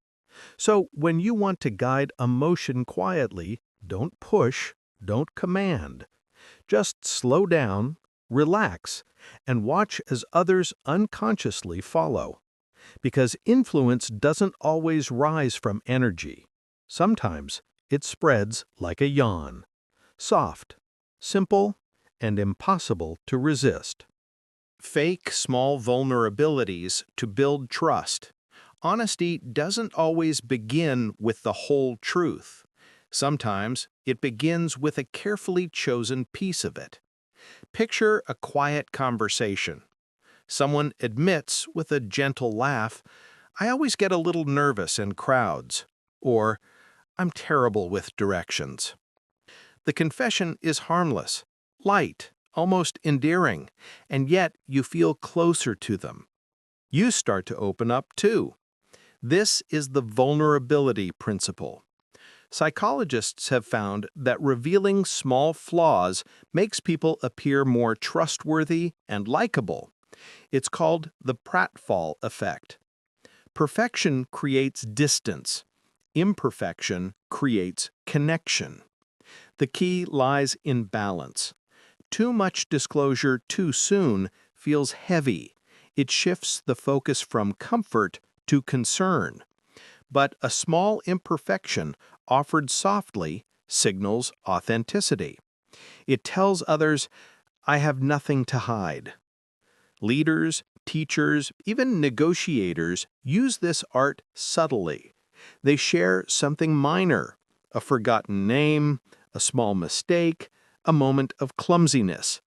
So when you want to guide emotion quietly, don't push, don't command. Just slow down, relax, and watch as others unconsciously follow. Because influence doesn't always rise from energy. Sometimes it spreads like a yawn. Soft, simple, and impossible to resist. Fake small vulnerabilities to build trust. Honesty doesn't always begin with the whole truth. Sometimes it begins with a carefully chosen piece of it. Picture a quiet conversation. Someone admits with a gentle laugh, "I always get a little nervous in crowds," or "I'm terrible with directions." The confession is harmless, light, almost endearing, and yet you feel closer to them. You start to open up too. This is the vulnerability principle. Psychologists have found that revealing small flaws makes people appear more trustworthy and likable. It's called the pratfall effect. Perfection creates distance. Imperfection creates connection. The key lies in balance. Too much disclosure too soon feels heavy. It shifts the focus from comfort to concern. But a small imperfection offered softly signals authenticity. It tells others, "I have nothing to hide." Leaders, teachers, even negotiators use this art subtly. They share something minor, a forgotten name, a small mistake, a moment of clumsiness.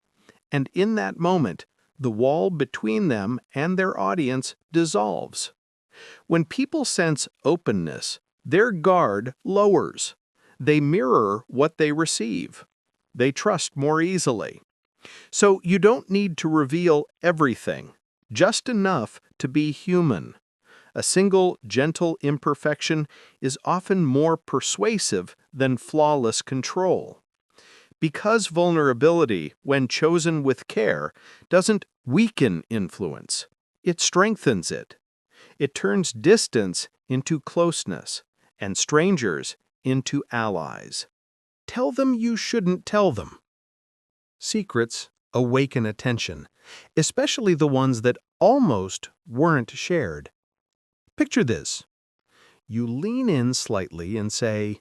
And in that moment, the wall between them and their audience dissolves. When people sense openness, their guard lowers. They mirror what they receive. They trust more easily. So you don't need to reveal everything, just enough to be human. A single, gentle imperfection is often more persuasive than flawless control. Because vulnerability, when chosen with care, doesn't weaken influence, it strengthens it. It turns distance into closeness, and strangers into allies. Tell them you shouldn't tell them. Secrets awaken attention, especially the ones that almost weren't shared. Picture this. You lean in slightly and say,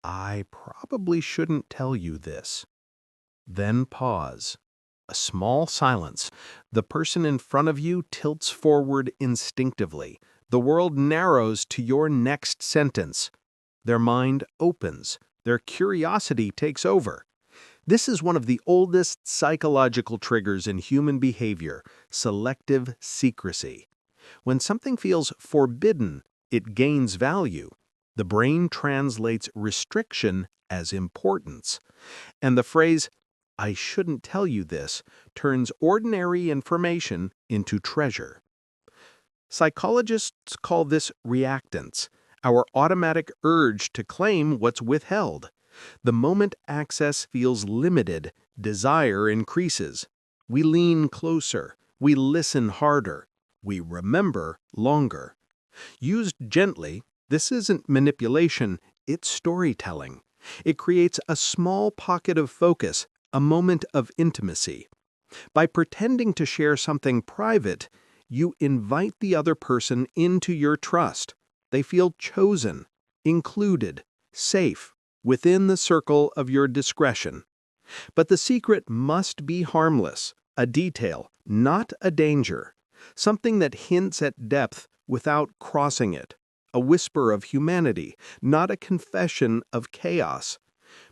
"I probably shouldn't tell you this." Then pause. A small silence. The person in front of you tilts forward instinctively. The world narrows to your next sentence. Their mind opens. Their curiosity takes over. This is one of the oldest psychological triggers in human behavior, selective secrecy. When something feels forbidden, it gains value. The brain translates restriction as importance. And the phrase, "I shouldn't tell you this," turns ordinary information into treasure. Psychologists call this reactance, our automatic urge to claim what's withheld. The moment access feels limited, desire increases. We lean closer, we listen harder, we remember longer. Used gently, this isn't manipulation, it's storytelling. It creates a small pocket of focus, a moment of intimacy. By pretending to share something private, you invite the other person into your trust. They feel chosen, included, safe, within the circle of your discretion. But the secret must be harmless, a detail, not a danger. something that hints at depth without crossing it, a whisper of humanity, not a confession of chaos.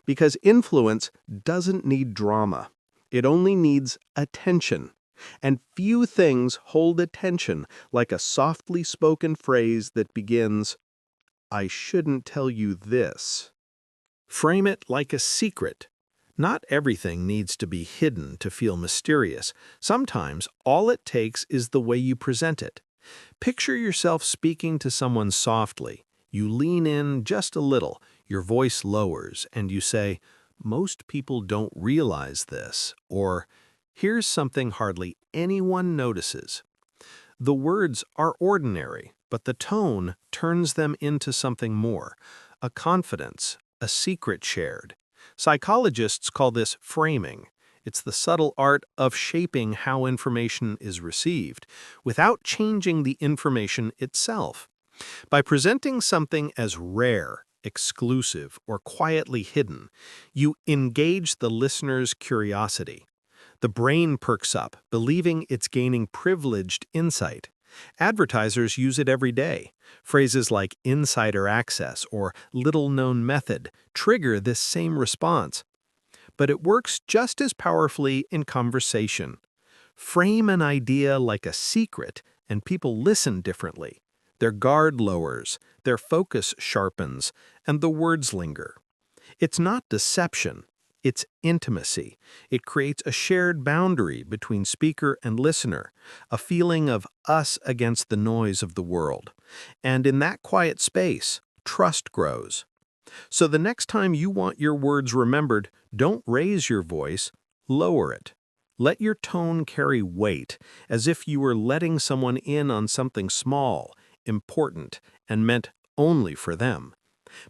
Because influence doesn't need drama. It only needs attention. And few things hold attention like a softly spoken phrase that begins, "I shouldn't tell you this." Frame it like a secret. Not everything needs to be hidden to feel mysterious. Sometimes all it takes is the way you present it. Picture yourself speaking to someone softly. You lean in just a little, your voice lowers, and you say, "Most people don't realize this," or "Here's something hardly anyone notices." The words are ordinary, but the tone turns them into something more, a confidence, a secret shared. Psychologists call this framing. It's the subtle art of shaping how information is received, without changing the information itself. By presenting something as rare, exclusive, or quietly hidden, you engage the listener's curiosity. The brain perks up, believing it's gaining privileged insight. Advertisers use it every day. Phrases like insider access or little-known method trigger this same response. But it works just as powerfully in conversation. Frame an idea like a secret, and people listen differently. Their guard lowers, their focus sharpens, and the words linger. It's not deception. It's intimacy. It creates a shared boundary between speaker and listener, a feeling of us against the noise of the world. And in that quiet space, trust grows. So the next time you want your words remembered, don't raise your voice, lower it. Let your tone carry weight, as if you were letting someone in on something small, important, and meant only for them.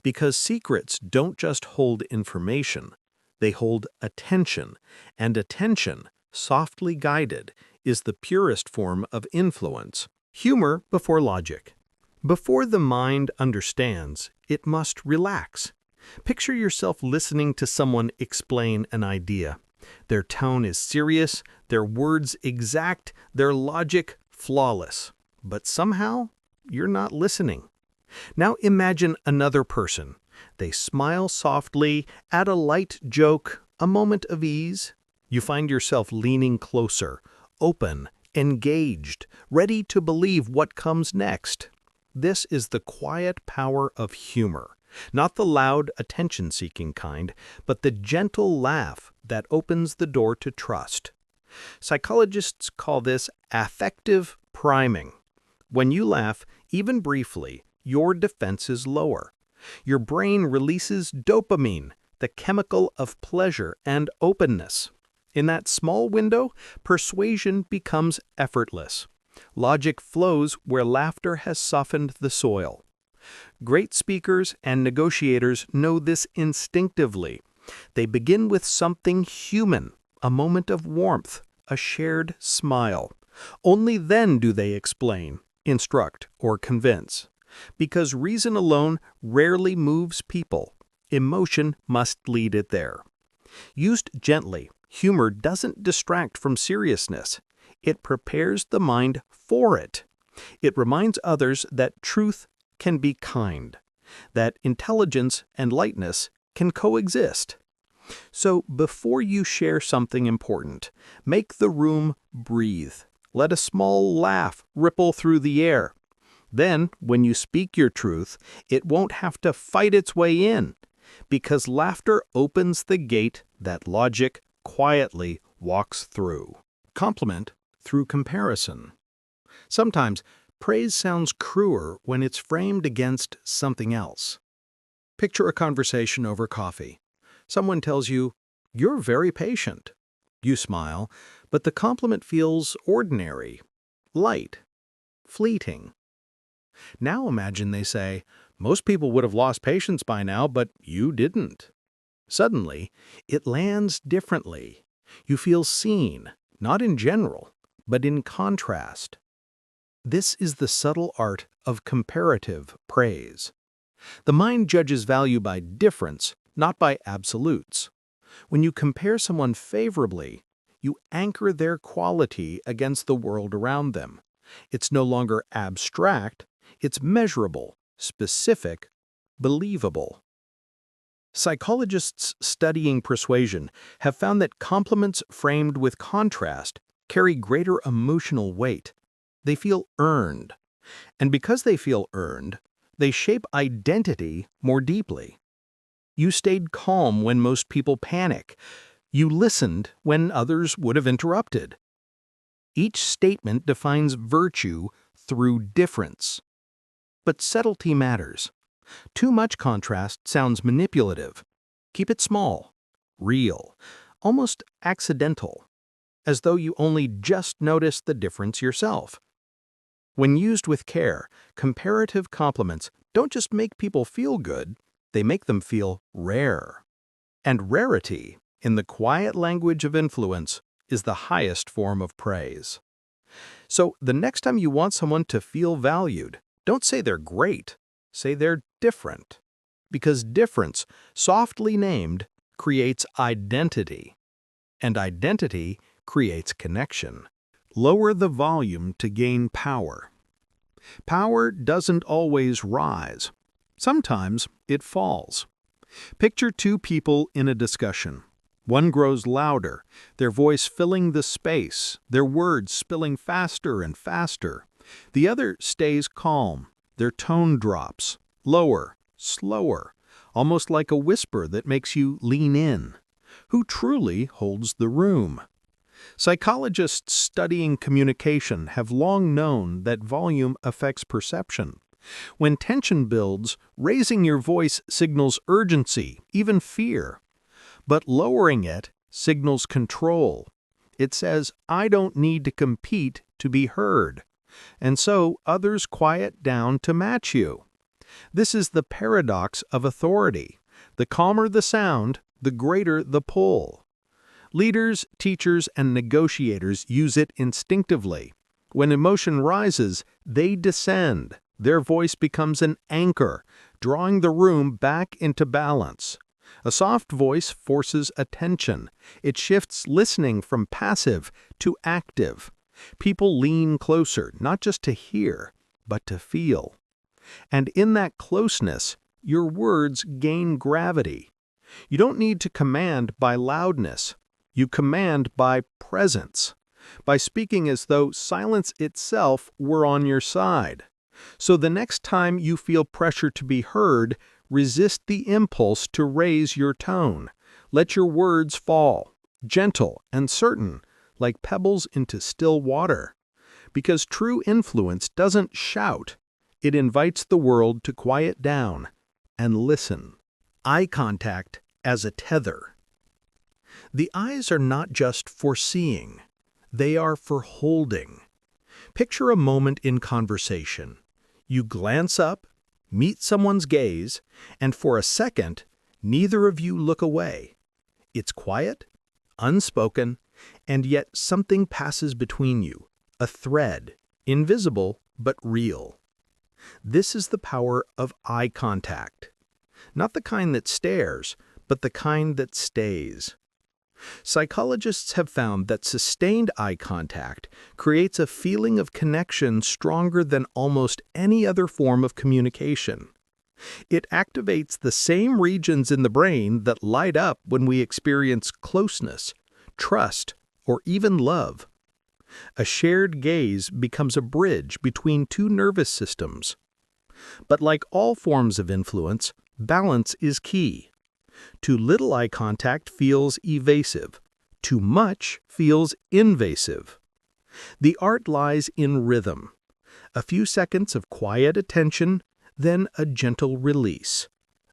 Because secrets don't just hold information, they hold attention, and attention, softly guided, is the purest form of influence. Humor before logic. Before the mind understands, it must relax. Picture yourself listening to someone explain an idea. Their tone is serious, their words exact, their logic flawless. But somehow, you're not listening. Now imagine another person. They smile softly, add a light joke, a moment of ease. You find yourself leaning closer, open, engaged, ready to believe what comes next. This is the quiet power of humor, not the loud, attention-seeking kind, but the gentle laugh that opens the door to trust. Psychologists call this affective priming. When you laugh, even briefly, your defenses lower. Your brain releases dopamine, the chemical of pleasure and openness. In that small window, persuasion becomes effortless. Logic flows where laughter has softened the soil. Great speakers and negotiators know this instinctively. They begin with something human, a moment of warmth, a shared smile. Only then do they explain, instruct, or convince. Because reason alone rarely moves people, emotion must lead it there. Used gently, humor doesn't distract from seriousness. It prepares the mind for it. It reminds others that truth can be kind, that intelligence and lightness can coexist. So before you share something important, make the room breathe. Let a small laugh ripple through the air. Then, when you speak your truth, it won't have to fight its way in, because laughter opens the gate that logic quietly walks through. Compliment through comparison. Sometimes, praise sounds cruel when it's framed against something else. Picture a conversation over coffee. Someone tells you, "You're very patient." You smile, but the compliment feels ordinary, light, fleeting. Now imagine they say, "Most people would have lost patience by now, but you didn't." Suddenly, it lands differently. You feel seen, not in general, but in contrast. This is the subtle art of comparative praise. The mind judges value by difference, not by absolutes. When you compare someone favorably, you anchor their quality against the world around them. It's no longer abstract, it's measurable, specific, believable. Psychologists studying persuasion have found that compliments framed with contrast carry greater emotional weight. They feel earned. And because they feel earned, they shape identity more deeply. You stayed calm when most people panic. You listened when others would have interrupted. Each statement defines virtue through difference. But subtlety matters. Too much contrast sounds manipulative. Keep it small, real, almost accidental, as though you only just noticed the difference yourself. When used with care, comparative compliments don't just make people feel good, they make them feel rare. And rarity, in the quiet language of influence, is the highest form of praise. So the next time you want someone to feel valued, don't say they're great, say they're different. Because difference, softly named, creates identity. And identity creates connection. Lower the volume to gain power. Power doesn't always rise. Sometimes it falls. Picture two people in a discussion. One grows louder, their voice filling the space, their words spilling faster and faster. The other stays calm, their tone drops, lower, slower, almost like a whisper that makes you lean in. Who truly holds the room? Psychologists studying communication have long known that volume affects perception. When tension builds, raising your voice signals urgency, even fear. But lowering it signals control. It says, I don't need to compete to be heard. And so others quiet down to match you. This is the paradox of authority. The calmer the sound, the greater the pull. Leaders, teachers, and negotiators use it instinctively. When emotion rises, they descend. Their voice becomes an anchor, drawing the room back into balance. A soft voice forces attention. It shifts listening from passive to active. People lean closer, not just to hear, but to feel. And in that closeness, your words gain gravity. You don't need to command by loudness. You command by presence, by speaking as though silence itself were on your side. So the next time you feel pressure to be heard, resist the impulse to raise your tone. Let your words fall, gentle and certain, like pebbles into still water. Because true influence doesn't shout. It invites the world to quiet down and listen. Eye contact as a tether. The eyes are not just for seeing. They are for holding. Picture a moment in conversation. You glance up, meet someone's gaze, and for a second, neither of you look away. It's quiet, unspoken, and yet something passes between you, a thread, invisible but real. This is the power of eye contact. Not the kind that stares, but the kind that stays. Psychologists have found that sustained eye contact creates a feeling of connection stronger than almost any other form of communication. It activates the same regions in the brain that light up when we experience closeness, trust, or even love. A shared gaze becomes a bridge between two nervous systems. But like all forms of influence, balance is key. Too little eye contact feels evasive. Too much feels invasive. The art lies in rhythm. A few seconds of quiet attention, then a gentle release.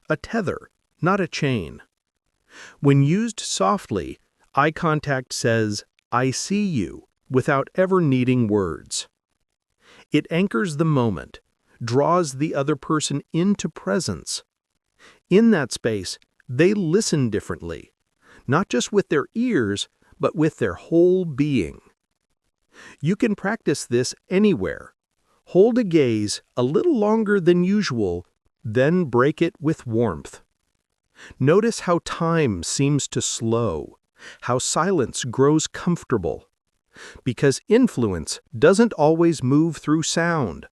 A tether, not a chain. When used softly, eye contact says, I see you, without ever needing words. It anchors the moment, draws the other person into presence. In that space, they listen differently, not just with their ears, but with their whole being. You can practice this anywhere. Hold a gaze a little longer than usual, then break it with warmth. Notice how time seems to slow, how silence grows comfortable. because influence doesn't always move through sound.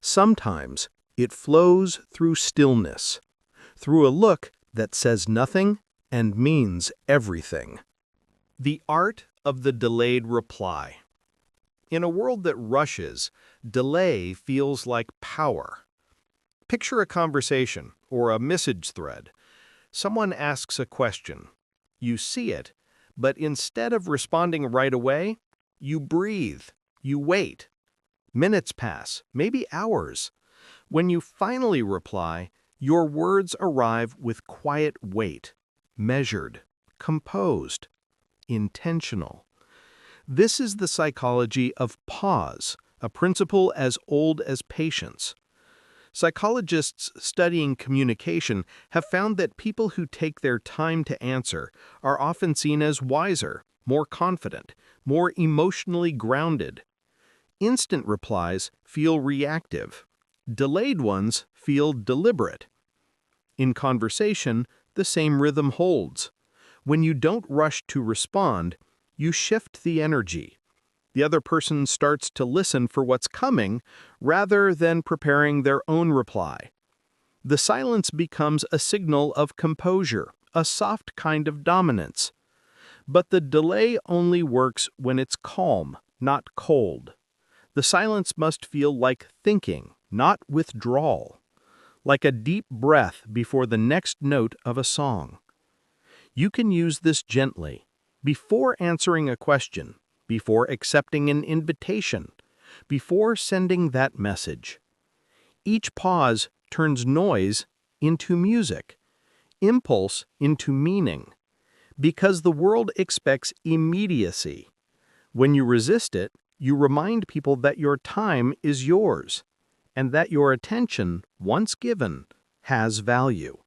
Sometimes it flows through stillness, through a look that says nothing and means everything. The art of the delayed reply. In a world that rushes, delay feels like power. Picture a conversation or a message thread. Someone asks a question. You see it, but instead of responding right away, you breathe, you wait. Minutes pass, maybe hours. When you finally reply, your words arrive with quiet weight, measured, composed, intentional. This is the psychology of pause, a principle as old as patience. Psychologists studying communication have found that people who take their time to answer are often seen as wiser, more confident, more emotionally grounded. Instant replies feel reactive. Delayed ones feel deliberate. In conversation, the same rhythm holds. When you don't rush to respond, you shift the energy. The other person starts to listen for what's coming rather than preparing their own reply. The silence becomes a signal of composure, a soft kind of dominance. But the delay only works when it's calm, not cold. The silence must feel like thinking, not withdrawal, like a deep breath before the next note of a song. You can use this gently, before answering a question, before accepting an invitation, before sending that message. Each pause turns noise into music, impulse into meaning, because the world expects immediacy. When you resist it, you remind people that your time is yours, and that your attention, once given, has value.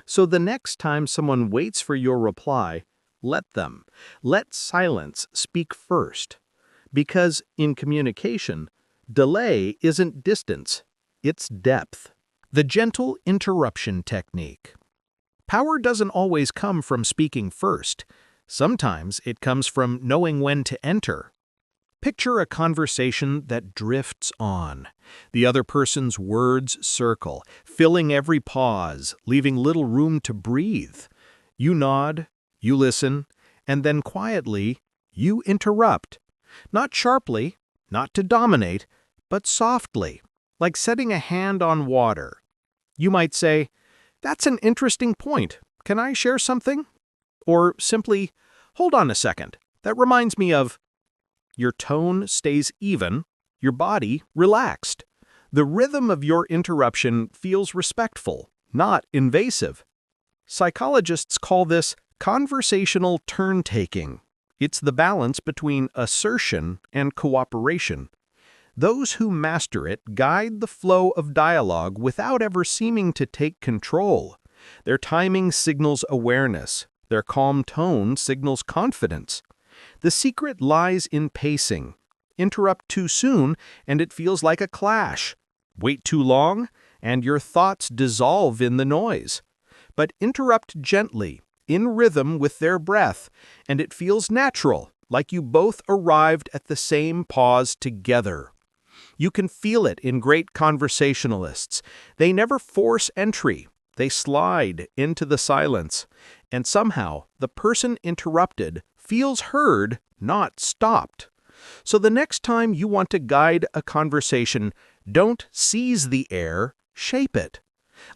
So the next time someone waits for your reply, let them. Let silence speak first. Because in communication, delay isn't distance, it's depth. The gentle interruption technique. Power doesn't always come from speaking first. Sometimes it comes from knowing when to enter. Picture a conversation that drifts on. The other person's words circle, filling every pause, leaving little room to breathe. You nod, you listen, and then quietly, you interrupt. Not sharply, not to dominate, but softly, like setting a hand on water. You might say, "That's an interesting point. Can I share something?" Or simply, "Hold on a second. That reminds me of..." Your tone stays even, your body relaxed. The rhythm of your interruption feels respectful, not invasive. Psychologists call this conversational turn-taking. It's the balance between assertion and cooperation. Those who master it guide the flow of dialogue without ever seeming to take control. Their timing signals awareness. Their calm tone signals confidence. The secret lies in pacing. Interrupt too soon, and it feels like a clash. Wait too long, and your thoughts dissolve in the noise. But interrupt gently, in rhythm with their breath, and it feels natural, like you both arrived at the same pause together. You can feel it in great conversationalists. They never force entry. They slide into the silence. And somehow, the person interrupted feels heard, not stopped. So the next time you want to guide a conversation, don't seize the air, shape it.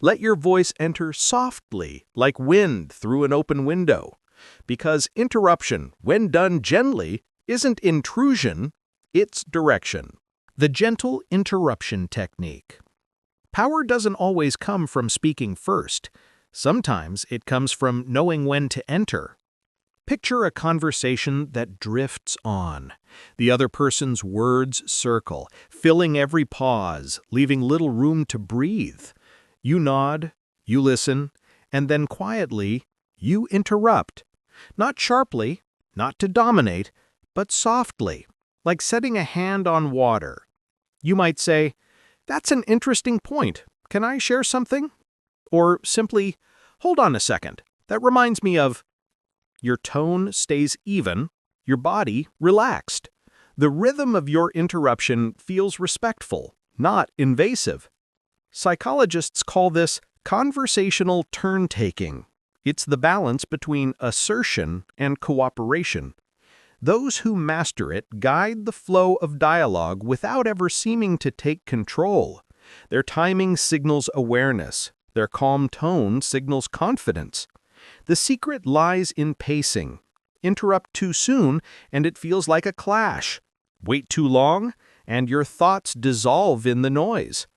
Let your voice enter softly, like wind through an open window. Because interruption, when done gently, isn't intrusion, it's direction. The gentle interruption technique. Power doesn't always come from speaking first. Sometimes it comes from knowing when to enter. Picture a conversation that drifts on. The other person's words circle, filling every pause, leaving little room to breathe. You nod, you listen, and then quietly, you interrupt. Not sharply, not to dominate, but softly, like setting a hand on water. You might say, "That's an interesting point. Can I share something?" Or simply, "Hold on a second. That reminds me of..." Your tone stays even, your body relaxed. The rhythm of your interruption feels respectful, not invasive. Psychologists call this conversational turn-taking. It's the balance between assertion and cooperation. Those who master it guide the flow of dialogue without ever seeming to take control. Their timing signals awareness. Their calm tone signals confidence. The secret lies in pacing. Interrupt too soon, and it feels like a clash. Wait too long, and your thoughts dissolve in the noise.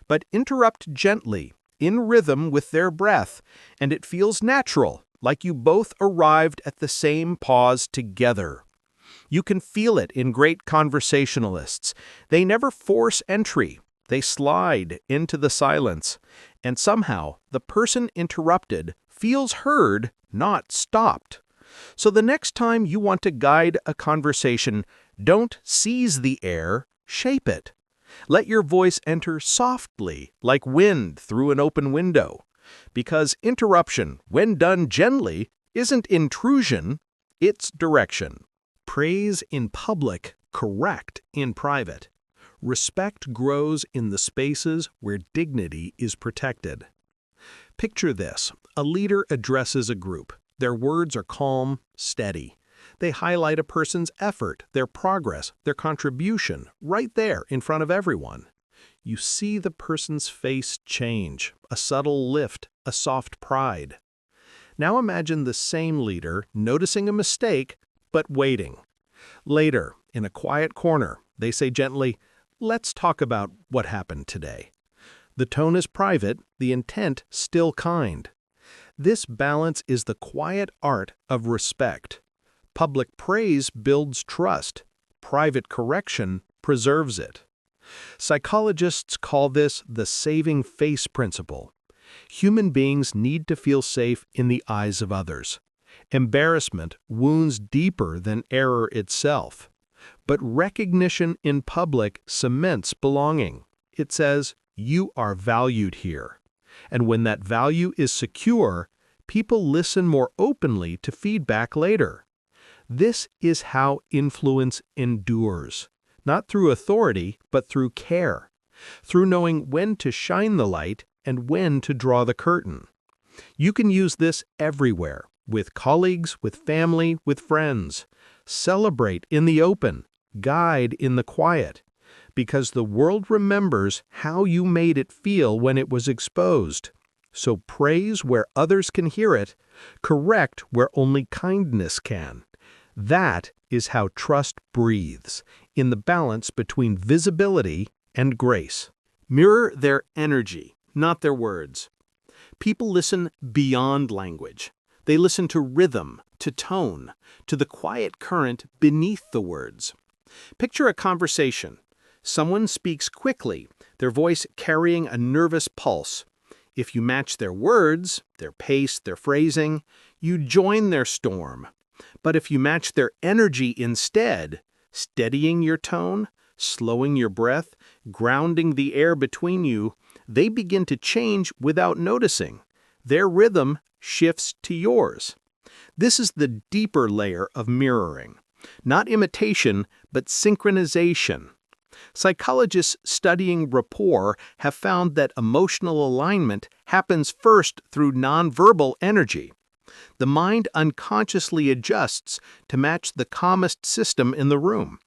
But interrupt gently, in rhythm with their breath, and it feels natural, like you both arrived at the same pause together. You can feel it in great conversationalists. They never force entry. They slide into the silence. And somehow, the person interrupted feels heard, not stopped. So the next time you want to guide a conversation, don't seize the air, shape it. Let your voice enter softly, like wind through an open window. Because interruption, when done gently, isn't intrusion, it's direction. Praise in public, correct in private. Respect grows in the spaces where dignity is protected. Picture this. A leader addresses a group. Their words are calm, steady. They highlight a person's effort, their progress, their contribution, right there in front of everyone. You see the person's face change, a subtle lift, a soft pride. Now imagine the same leader noticing a mistake, but waiting. Later, in a quiet corner, they say gently, "Let's talk about what happened today." The tone is private, the intent still kind. This balance is the quiet art of respect. Public praise builds trust. Private correction preserves it. Psychologists call this the saving face principle. Human beings need to feel safe in the eyes of others. Embarrassment wounds deeper than error itself. But recognition in public cements belonging. It says, "You are valued here." And when that value is secure, people listen more openly to feedback later. This is how influence endures, not through authority, but through care, through knowing when to shine the light and when to draw the curtain. You can use this everywhere, with colleagues, with family, with friends. Celebrate in the open, guide in the quiet, because the world remembers how you made it feel when it was exposed. So praise where others can hear it, correct where only kindness can. That is how trust breathes, in the balance between visibility and grace. Mirror their energy, not their words. People listen beyond language. They listen to rhythm, to tone, to the quiet current beneath the words. Picture a conversation. Someone speaks quickly, their voice carrying a nervous pulse. If you match their words, their pace, their phrasing, you join their storm. But if you match their energy instead, steadying your tone, slowing your breath, grounding the air between you, they begin to change without noticing. Their rhythm shifts to yours. This is the deeper layer of mirroring. Not imitation, but synchronization. Psychologists studying rapport have found that emotional alignment happens first through nonverbal energy. The mind unconsciously adjusts to match the calmest system in the room.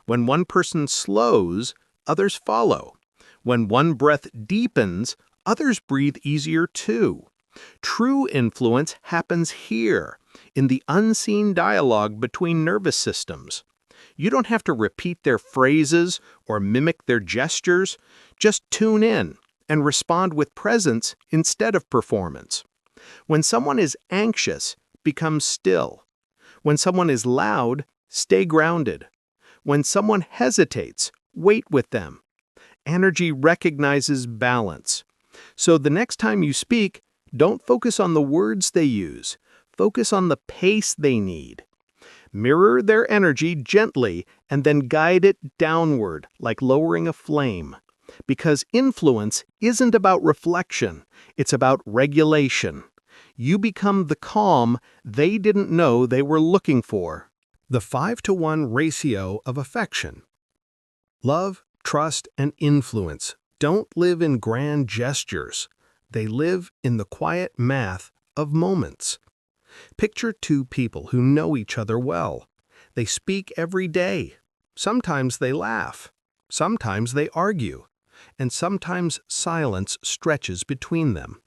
When one person slows, others follow. When one breath deepens, others breathe easier too. True influence happens here, in the unseen dialogue between nervous systems. You don't have to repeat their phrases or mimic their gestures. Just tune in and respond with presence instead of performance. When someone is anxious, become still. When someone is loud, stay grounded. When someone hesitates, wait with them. Energy recognizes balance. So the next time you speak, don't focus on the words they use. Focus on the pace they need. Mirror their energy gently and then guide it downward like lowering a flame. Because influence isn't about reflection, it's about regulation. You become the calm they didn't know they were looking for. The 5-to-1 ratio of affection. Love, trust, and influence don't live in grand gestures. They live in the quiet math of moments. Picture two people who know each other well. They speak every day. Sometimes they laugh. Sometimes they argue. And sometimes silence stretches between them.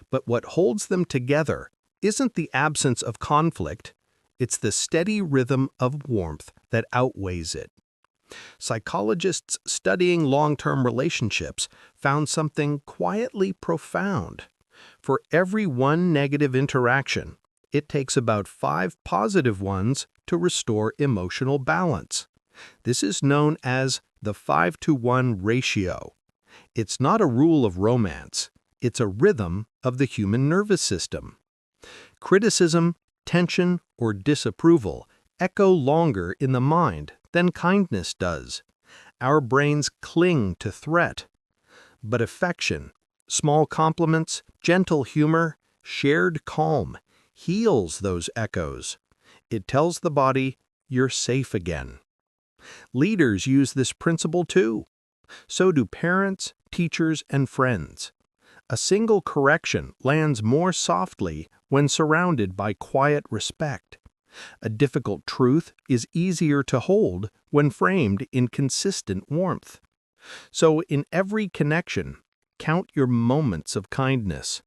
But what holds them together isn't the absence of conflict. It's the steady rhythm of warmth that outweighs it. Psychologists studying long-term relationships found something quietly profound. For every one negative interaction, it takes about 5 positive ones to restore emotional balance. This is known as the 5-to-1 ratio. It's not a rule of romance. It's a rhythm of the human nervous system. Criticism, tension, or disapproval echo longer in the mind than kindness does. Our brains cling to threat. But affection, small compliments, gentle humor, shared calm, heals those echoes. It tells the body, you're safe again. Leaders use this principle too. So do parents, teachers, and friends. A single correction lands more softly when surrounded by quiet respect. A difficult truth is easier to hold when framed in consistent warmth. So in every connection, count your moments of kindness.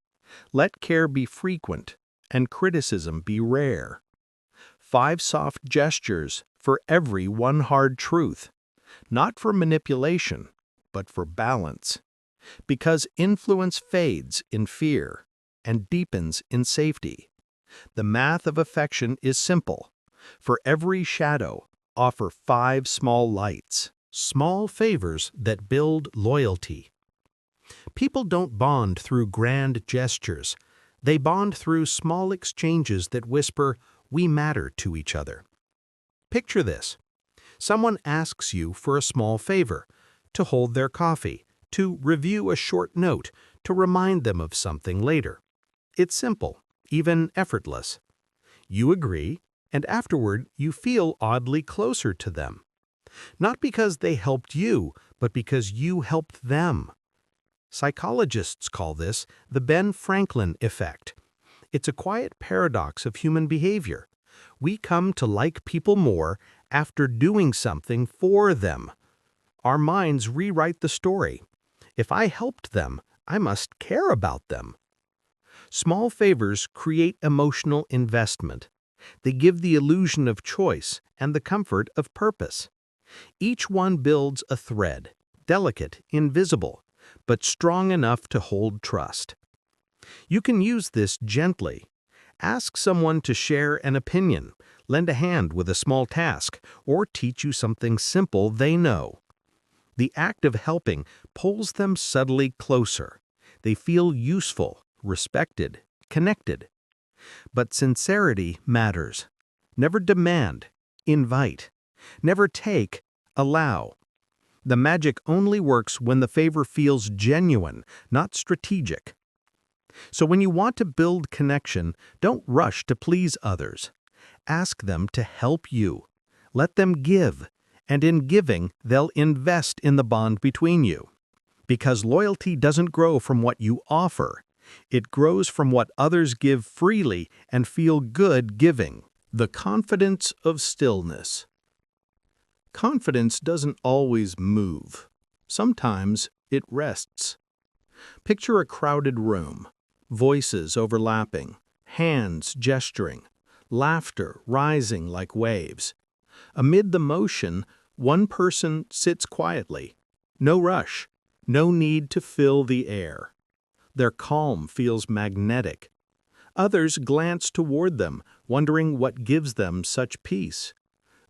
Let care be frequent and criticism be rare. 5 soft gestures for every one hard truth, not for manipulation, but for balance. Because influence fades in fear and deepens in safety. The math of affection is simple. For every shadow, offer 5 small lights, small favors that build loyalty. People don't bond through grand gestures. They bond through small exchanges that whisper, we matter to each other. Picture this. Someone asks you for a small favor, to hold their coffee, to review a short note, to remind them of something later. It's simple, even effortless. You agree, and afterward you feel oddly closer to them. Not because they helped you, but because you helped them. Psychologists call this the Ben Franklin effect. It's a quiet paradox of human behavior. We come to like people more after doing something for them. Our minds rewrite the story. If I helped them, I must care about them. Small favors create emotional investment. They give the illusion of choice and the comfort of purpose. Each one builds a thread, delicate, invisible, but strong enough to hold trust. You can use this gently. Ask someone to share an opinion, lend a hand with a small task, or teach you something simple they know. The act of helping pulls them subtly closer. They feel useful, respected, connected. But sincerity matters. Never demand, invite. Never take, allow. The magic only works when the favor feels genuine, not strategic. So when you want to build connection, don't rush to please others. Ask them to help you. Let them give, and in giving, they'll invest in the bond between you. Because loyalty doesn't grow from what you offer. It grows from what others give freely and feel good giving. The confidence of stillness. Confidence doesn't always move. Sometimes it rests. Picture a crowded room, voices overlapping, hands gesturing, laughter rising like waves. Amid the motion, one person sits quietly. No rush, no need to fill the air. Their calm feels magnetic. Others glance toward them, wondering what gives them such peace.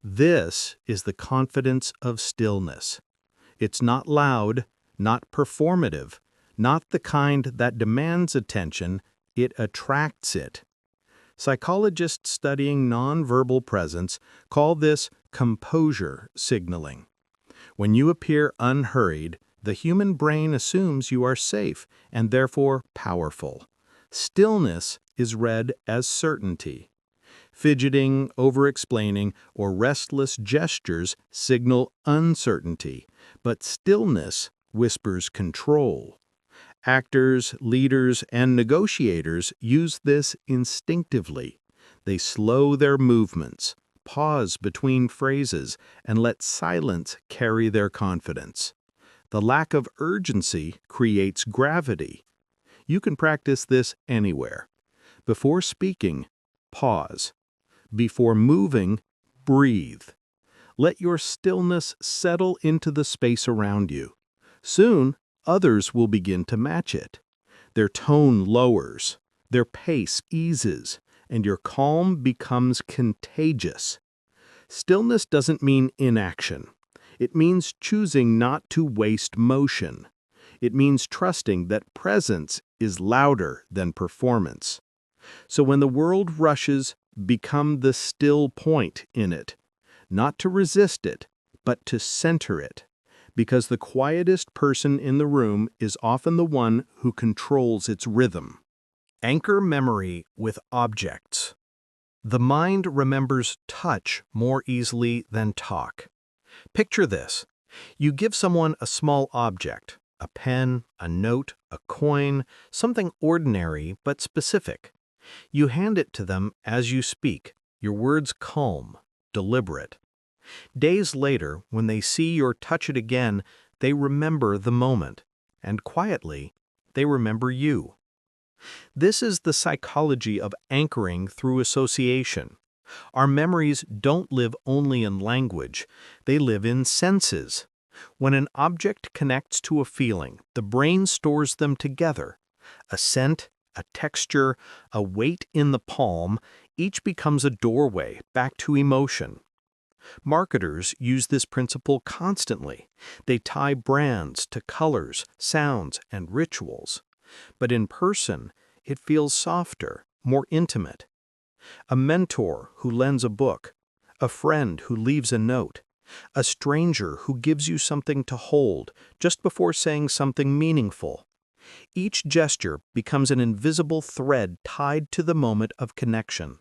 This is the confidence of stillness. It's not loud, not performative, not the kind that demands attention, it attracts it. Psychologists studying nonverbal presence call this composure signaling. When you appear unhurried, the human brain assumes you are safe and therefore powerful. Stillness is read as certainty. Fidgeting, over-explaining, or restless gestures signal uncertainty, but stillness whispers control. Actors, leaders, and negotiators use this instinctively. They slow their movements, pause between phrases, and let silence carry their confidence. The lack of urgency creates gravity. You can practice this anywhere. Before speaking, pause. Before moving, breathe. Let your stillness settle into the space around you. Soon, others will begin to match it. Their tone lowers, their pace eases, and your calm becomes contagious. Stillness doesn't mean inaction. It means choosing not to waste motion. It means trusting that presence is louder than performance. So when the world rushes, become the still point in it. Not to resist it, but to center it. Because the quietest person in the room is often the one who controls its rhythm. Anchor memory with objects. The mind remembers touch more easily than talk. Picture this. You give someone a small object, a pen, a note, a coin, something ordinary but specific. You hand it to them as you speak, your words calm, deliberate. Days later, when they see or touch it again, they remember the moment, and quietly, they remember you. This is the psychology of anchoring through association. Our memories don't live only in language, they live in senses. When an object connects to a feeling, the brain stores them together. A scent, a texture, a weight in the palm, each becomes a doorway back to emotion. Marketers use this principle constantly. They tie brands to colors, sounds, and rituals. But in person, it feels softer, more intimate. A mentor who lends a book, a friend who leaves a note, a stranger who gives you something to hold just before saying something meaningful. Each gesture becomes an invisible thread tied to the moment of connection.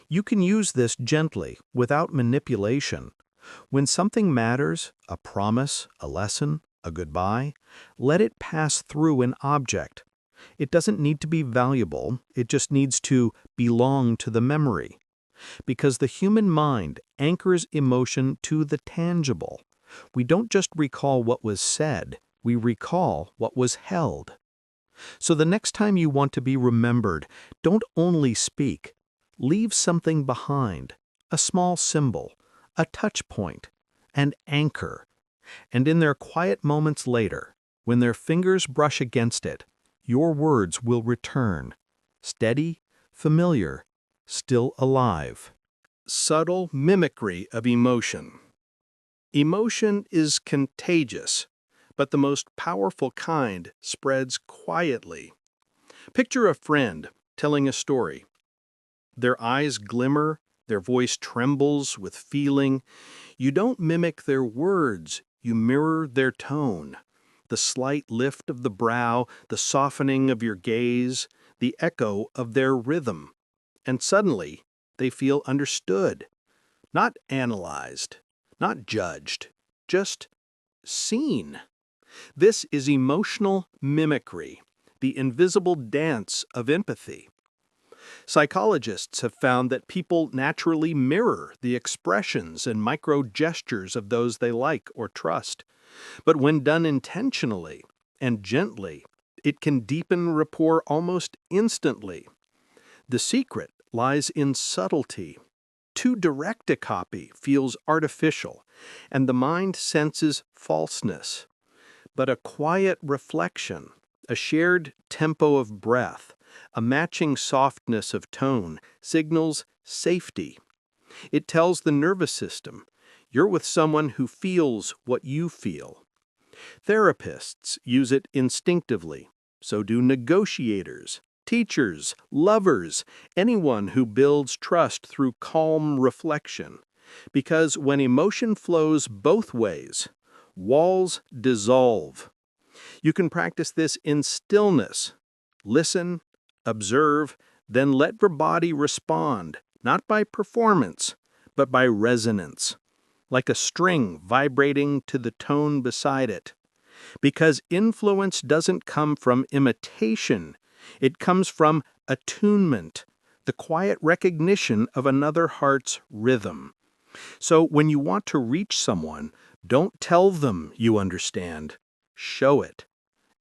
You can use this gently, without manipulation. When something matters, a promise, a lesson, a goodbye, let it pass through an object. It doesn't need to be valuable, it just needs to belong to the memory. Because the human mind anchors emotion to the tangible. We don't just recall what was said, we recall what was held. So the next time you want to be remembered, don't only speak. Leave something behind, a small symbol, a touch point, an anchor. And in their quiet moments later, when their fingers brush against it, your words will return, steady, familiar, still alive. Subtle mimicry of emotion. Emotion is contagious, but the most powerful kind spreads quietly. Picture a friend telling a story. Their eyes glimmer, their voice trembles with feeling. You don't mimic their words, you mirror their tone. The slight lift of the brow, the softening of your gaze, the echo of their rhythm. And suddenly, they feel understood, not analyzed, not judged, just seen. This is emotional mimicry, the invisible dance of empathy. Psychologists have found that people naturally mirror the expressions and micro-gestures of those they like or trust. But when done intentionally and gently, it can deepen rapport almost instantly. The secret lies in subtlety. Too direct a copy feels artificial, and the mind senses falseness. But a quiet reflection, a shared tempo of breath, a matching softness of tone signals safety. It tells the nervous system, you're with someone who feels what you feel. Therapists use it instinctively. So do negotiators, teachers, lovers, anyone who builds trust through calm reflection. Because when emotion flows both ways, walls dissolve. You can practice this in stillness. Listen, observe, then let your body respond, not by performance, but by resonance, like a string vibrating to the tone beside it. Because influence doesn't come from imitation, it comes from attunement, the quiet recognition of another heart's rhythm. So when you want to reach someone, don't tell them you understand. Show it.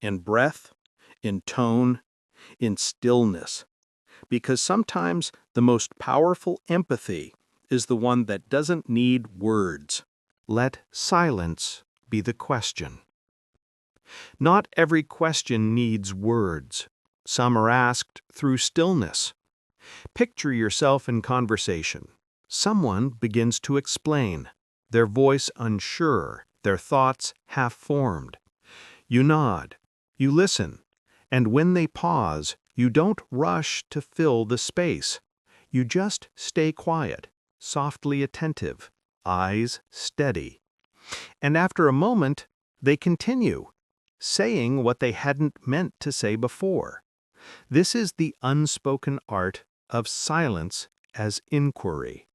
In breath, in tone, in stillness. Because sometimes the most powerful empathy is the one that doesn't need words. Let silence be the question. Not every question needs words. Some are asked through stillness. Picture yourself in conversation. Someone begins to explain, their voice unsure, their thoughts half-formed. You nod, you listen, and when they pause, you don't rush to fill the space. You just stay quiet, softly attentive, eyes steady. And after a moment, they continue, saying what they hadn't meant to say before. This is the unspoken art of silence as inquiry.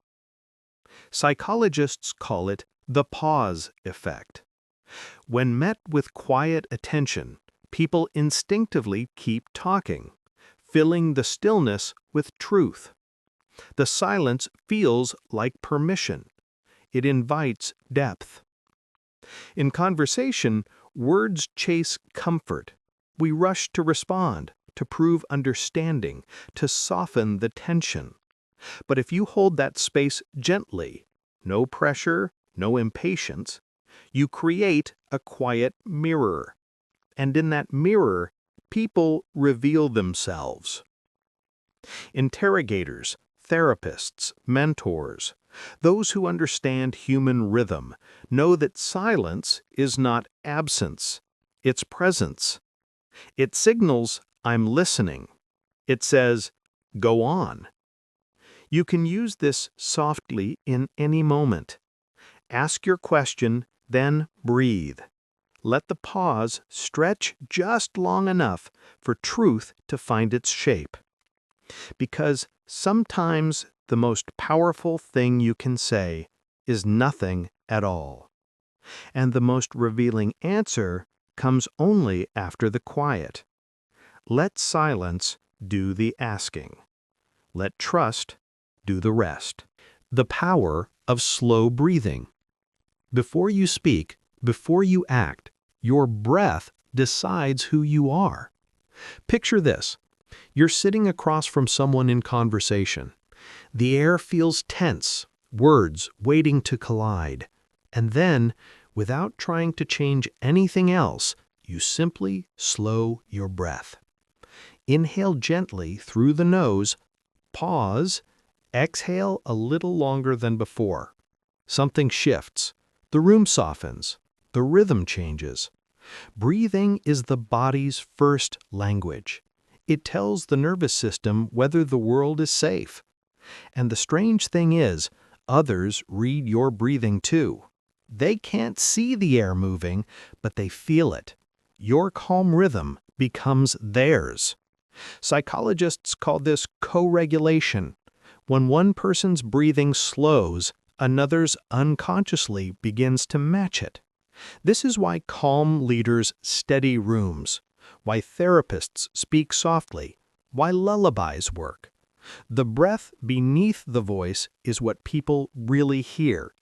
Psychologists call it the pause effect. When met with quiet attention, people instinctively keep talking, filling the stillness with truth. The silence feels like permission. It invites depth. In conversation, words chase comfort. We rush to respond, to prove understanding, to soften the tension. But if you hold that space gently, no pressure, no impatience, you create a quiet mirror. And in that mirror, people reveal themselves. Interrogators, therapists, mentors, those who understand human rhythm, know that silence is not absence, it's presence. It signals, I'm listening. It says, go on. You can use this softly in any moment. Ask your question, then breathe. Let the pause stretch just long enough for truth to find its shape. Because sometimes the most powerful thing you can say is nothing at all. And the most revealing answer comes only after the quiet. Let silence do the asking. Let trust do the rest. The power of slow breathing. Before you speak, before you act, your breath decides who you are. Picture this. You're sitting across from someone in conversation. The air feels tense, words waiting to collide. And then, without trying to change anything else, you simply slow your breath. Inhale gently through the nose, pause, exhale a little longer than before. Something shifts, the room softens, the rhythm changes. Breathing is the body's first language. It tells the nervous system whether the world is safe. And the strange thing is, others read your breathing too. They can't see the air moving, but they feel it. Your calm rhythm becomes theirs. Psychologists call this co-regulation. When one person's breathing slows, another's unconsciously begins to match it. This is why calm leaders steady rooms, why therapists speak softly, why lullabies work. The breath beneath the voice is what people really hear.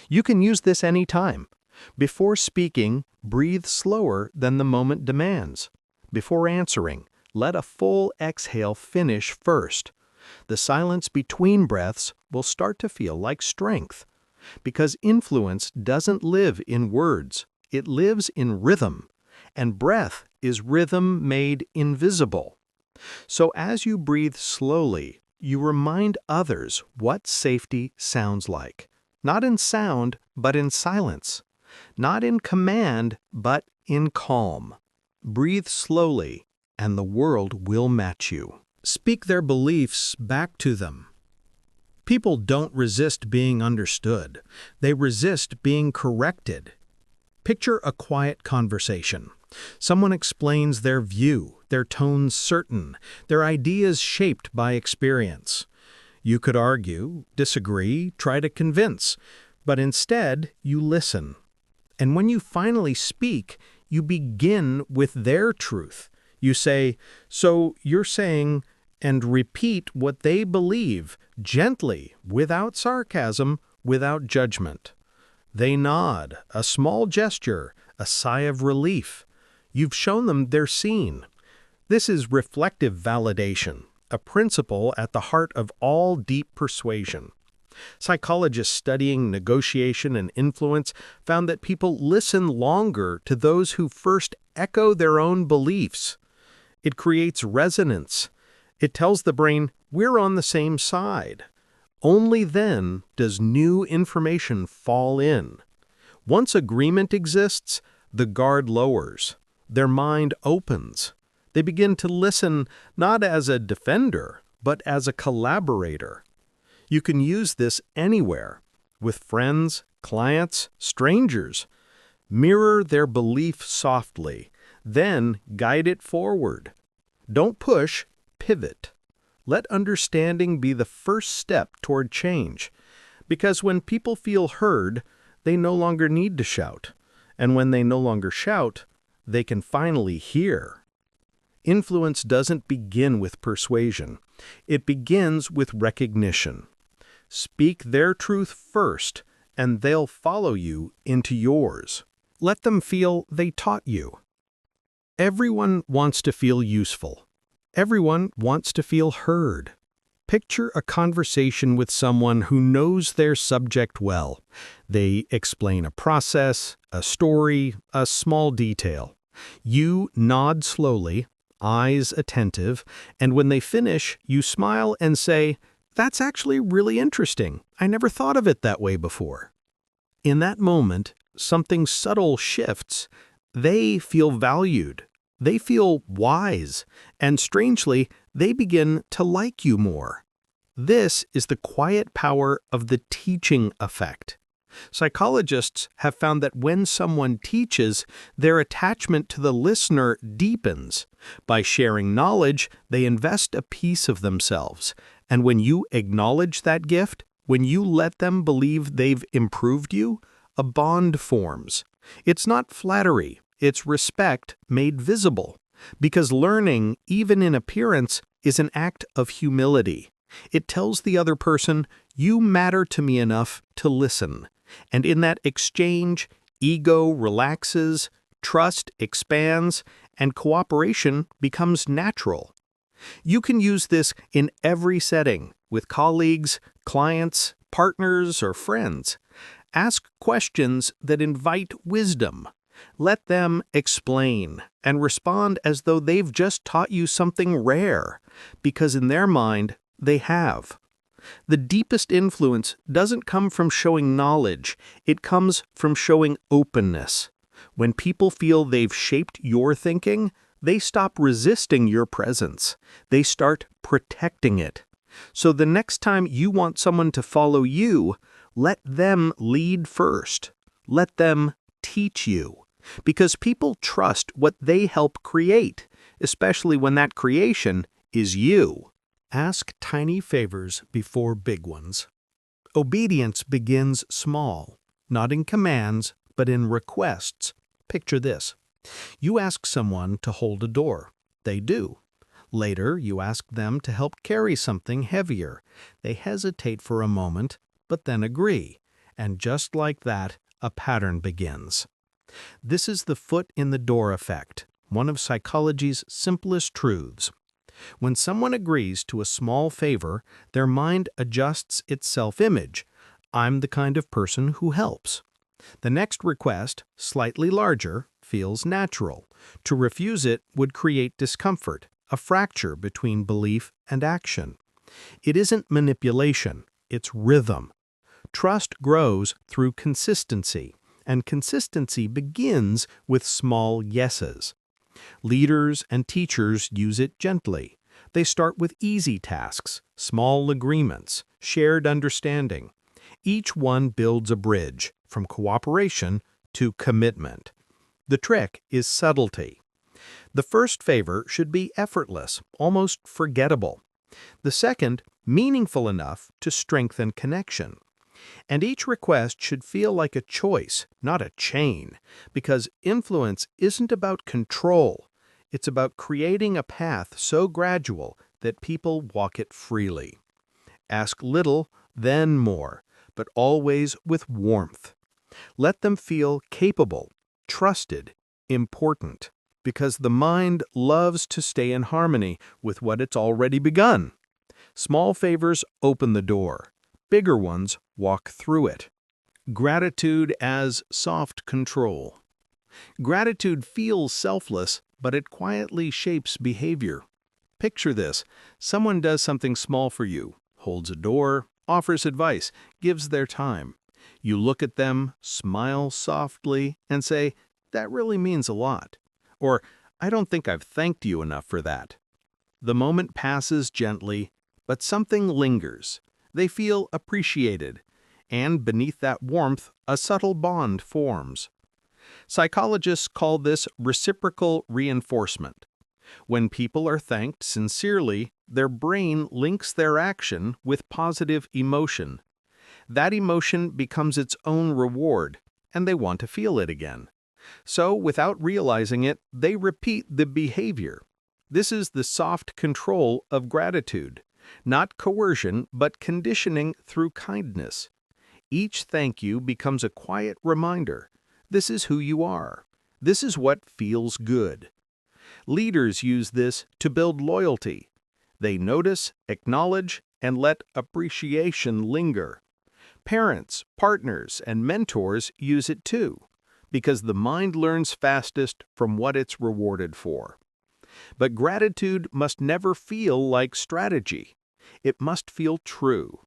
You can use this anytime. Before speaking, breathe slower than the moment demands. Before answering, let a full exhale finish first. The silence between breaths will start to feel like strength. Because influence doesn't live in words, it lives in rhythm. And breath is rhythm made invisible. So as you breathe slowly, you remind others what safety sounds like. Not in sound, but in silence. Not in command, but in calm. Breathe slowly, and the world will match you. Speak their beliefs back to them. People don't resist being understood. They resist being corrected. Picture a quiet conversation. Someone explains their view, their tone certain, their ideas shaped by experience. You could argue, disagree, try to convince, but instead you listen. And when you finally speak, you begin with their truth. You say, "So you're saying," and repeat what they believe, gently, without sarcasm, without judgment. They nod, a small gesture, a sigh of relief. You've shown them they're seen. This is reflective validation, a principle at the heart of all deep persuasion. Psychologists studying negotiation and influence found that people listen longer to those who first echo their own beliefs. It creates resonance. It tells the brain, we're on the same side. Only then does new information fall in. Once agreement exists, the guard lowers. Their mind opens. They begin to listen not as a defender, but as a collaborator. You can use this anywhere, with friends, clients, strangers. Mirror their belief softly, then guide it forward. Don't push, pivot. Let understanding be the first step toward change. Because when people feel heard, they no longer need to shout. And when they no longer shout, they can finally hear. Influence doesn't begin with persuasion. It begins with recognition. Speak their truth first, and they'll follow you into yours. Let them feel they taught you. Everyone wants to feel useful. Everyone wants to feel heard. Picture a conversation with someone who knows their subject well. They explain a process, a story, a small detail. You nod slowly, eyes attentive, and when they finish, you smile and say, "That's actually really interesting. I never thought of it that way before." In that moment, something subtle shifts. They feel valued. They feel wise. And strangely, they begin to like you more. This is the quiet power of the teaching effect. Psychologists have found that when someone teaches, their attachment to the listener deepens. By sharing knowledge, they invest a piece of themselves. And when you acknowledge that gift, when you let them believe they've improved you, a bond forms. It's not flattery, it's respect made visible. Because learning, even in appearance, is an act of humility. It tells the other person, you matter to me enough to listen. And in that exchange, ego relaxes, trust expands, and cooperation becomes natural. You can use this in every setting, with colleagues, clients, partners, or friends. Ask questions that invite wisdom. Let them explain and respond as though they've just taught you something rare, because in their mind, they have. The deepest influence doesn't come from showing knowledge, it comes from showing openness. When people feel they've shaped your thinking, they stop resisting your presence. They start protecting it. So the next time you want someone to follow you, let them lead first. Let them teach you. Because people trust what they help create, especially when that creation is you. Ask tiny favors before big ones. Obedience begins small, not in commands, but in requests. Picture this. You ask someone to hold a door. They do. Later, you ask them to help carry something heavier. They hesitate for a moment, but then agree. And just like that, a pattern begins. This is the foot in the door effect, one of psychology's simplest truths. When someone agrees to a small favor, their mind adjusts its self-image. I'm the kind of person who helps. The next request, slightly larger, feels natural. To refuse it would create discomfort, a fracture between belief and action. It isn't manipulation, it's rhythm. Trust grows through consistency, and consistency begins with small yeses. Leaders and teachers use it gently. They start with easy tasks, small agreements, shared understanding. Each one builds a bridge from cooperation to commitment. The trick is subtlety. The first favor should be effortless, almost forgettable. The second, meaningful enough to strengthen connection. And each request should feel like a choice, not a chain, because influence isn't about control. It's about creating a path so gradual that people walk it freely. Ask little, then more, but always with warmth. Let them feel capable, trusted, important, because the mind loves to stay in harmony with what it's already begun. Small favors open the door. Bigger ones walk through it. Gratitude as soft control. Gratitude feels selfless, but it quietly shapes behavior. Picture this. Someone does something small for you, holds a door, offers advice, gives their time. You look at them, smile softly, and say, "That really means a lot." Or, "I don't think I've thanked you enough for that." The moment passes gently, but something lingers. They feel appreciated, and beneath that warmth, a subtle bond forms. Psychologists call this reciprocal reinforcement. When people are thanked sincerely, their brain links their action with positive emotion. That emotion becomes its own reward, and they want to feel it again. So, without realizing it, they repeat the behavior. This is the soft control of gratitude. Not coercion, but conditioning through kindness. Each thank you becomes a quiet reminder. This is who you are. This is what feels good. Leaders use this to build loyalty. They notice, acknowledge, and let appreciation linger. Parents, partners, and mentors use it too, because the mind learns fastest from what it's rewarded for. But gratitude must never feel like strategy. It must feel true.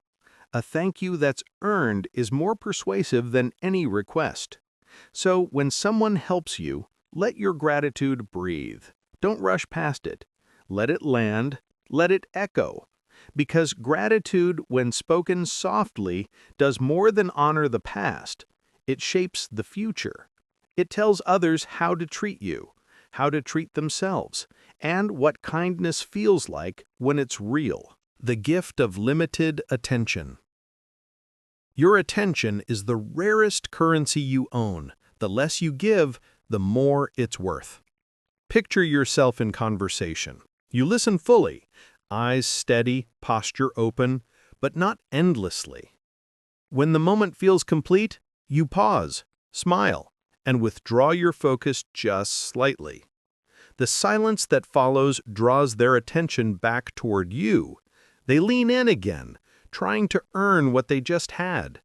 A thank you that's earned is more persuasive than any request. So when someone helps you, let your gratitude breathe. Don't rush past it. Let it land. Let it echo. Because gratitude, when spoken softly, does more than honor the past. It shapes the future. It tells others how to treat you, how to treat themselves, and what kindness feels like when it's real. The gift of limited attention. Your attention is the rarest currency you own. The less you give, the more it's worth. Picture yourself in conversation. You listen fully, eyes steady, posture open, but not endlessly. When the moment feels complete, you pause, smile, and withdraw your focus just slightly. The silence that follows draws their attention back toward you. They lean in again, trying to earn what they just had.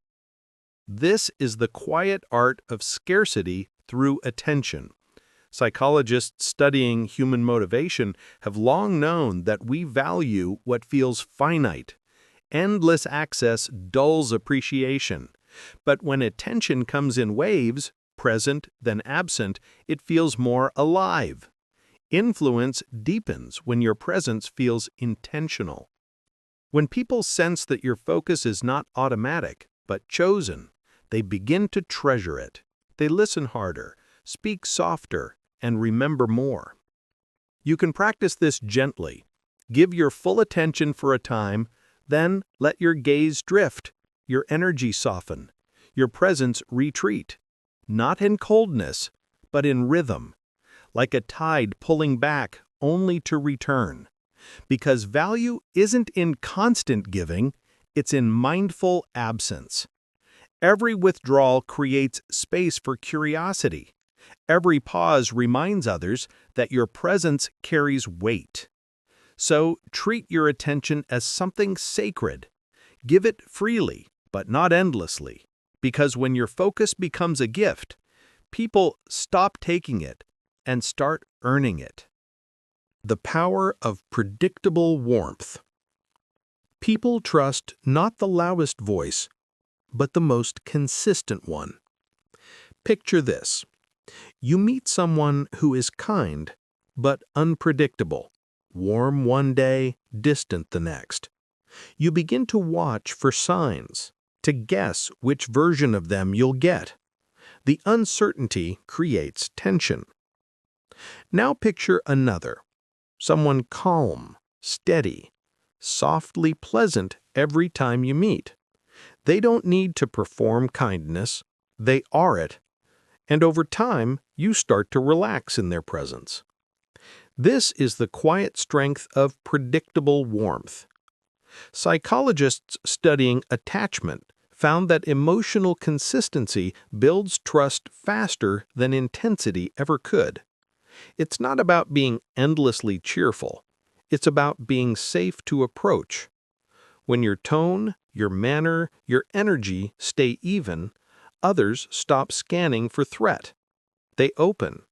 This is the quiet art of scarcity through attention. Psychologists studying human motivation have long known that we value what feels finite. Endless access dulls appreciation. But when attention comes in waves, present then absent, it feels more alive. Influence deepens when your presence feels intentional. When people sense that your focus is not automatic, but chosen, they begin to treasure it. They listen harder, speak softer, and remember more. You can practice this gently. Give your full attention for a time, then let your gaze drift, your energy soften, your presence retreat. Not in coldness, but in rhythm, like a tide pulling back only to return. Because value isn't in constant giving, it's in mindful absence. Every withdrawal creates space for curiosity. Every pause reminds others that your presence carries weight. So treat your attention as something sacred. Give it freely, but not endlessly. Because when your focus becomes a gift, people stop taking it and start earning it. The power of predictable warmth. People trust not the loudest voice, but the most consistent one. Picture this. You meet someone who is kind, but unpredictable, warm one day, distant the next. You begin to watch for signs, to guess which version of them you'll get. The uncertainty creates tension. Now picture another, someone calm, steady, softly pleasant every time you meet. They don't need to perform kindness, they are it. And over time, you start to relax in their presence. This is the quiet strength of predictable warmth. Psychologists studying attachment found that emotional consistency builds trust faster than intensity ever could. It's not about being endlessly cheerful. It's about being safe to approach. When your tone, your manner, your energy stay even, others stop scanning for threat. They open.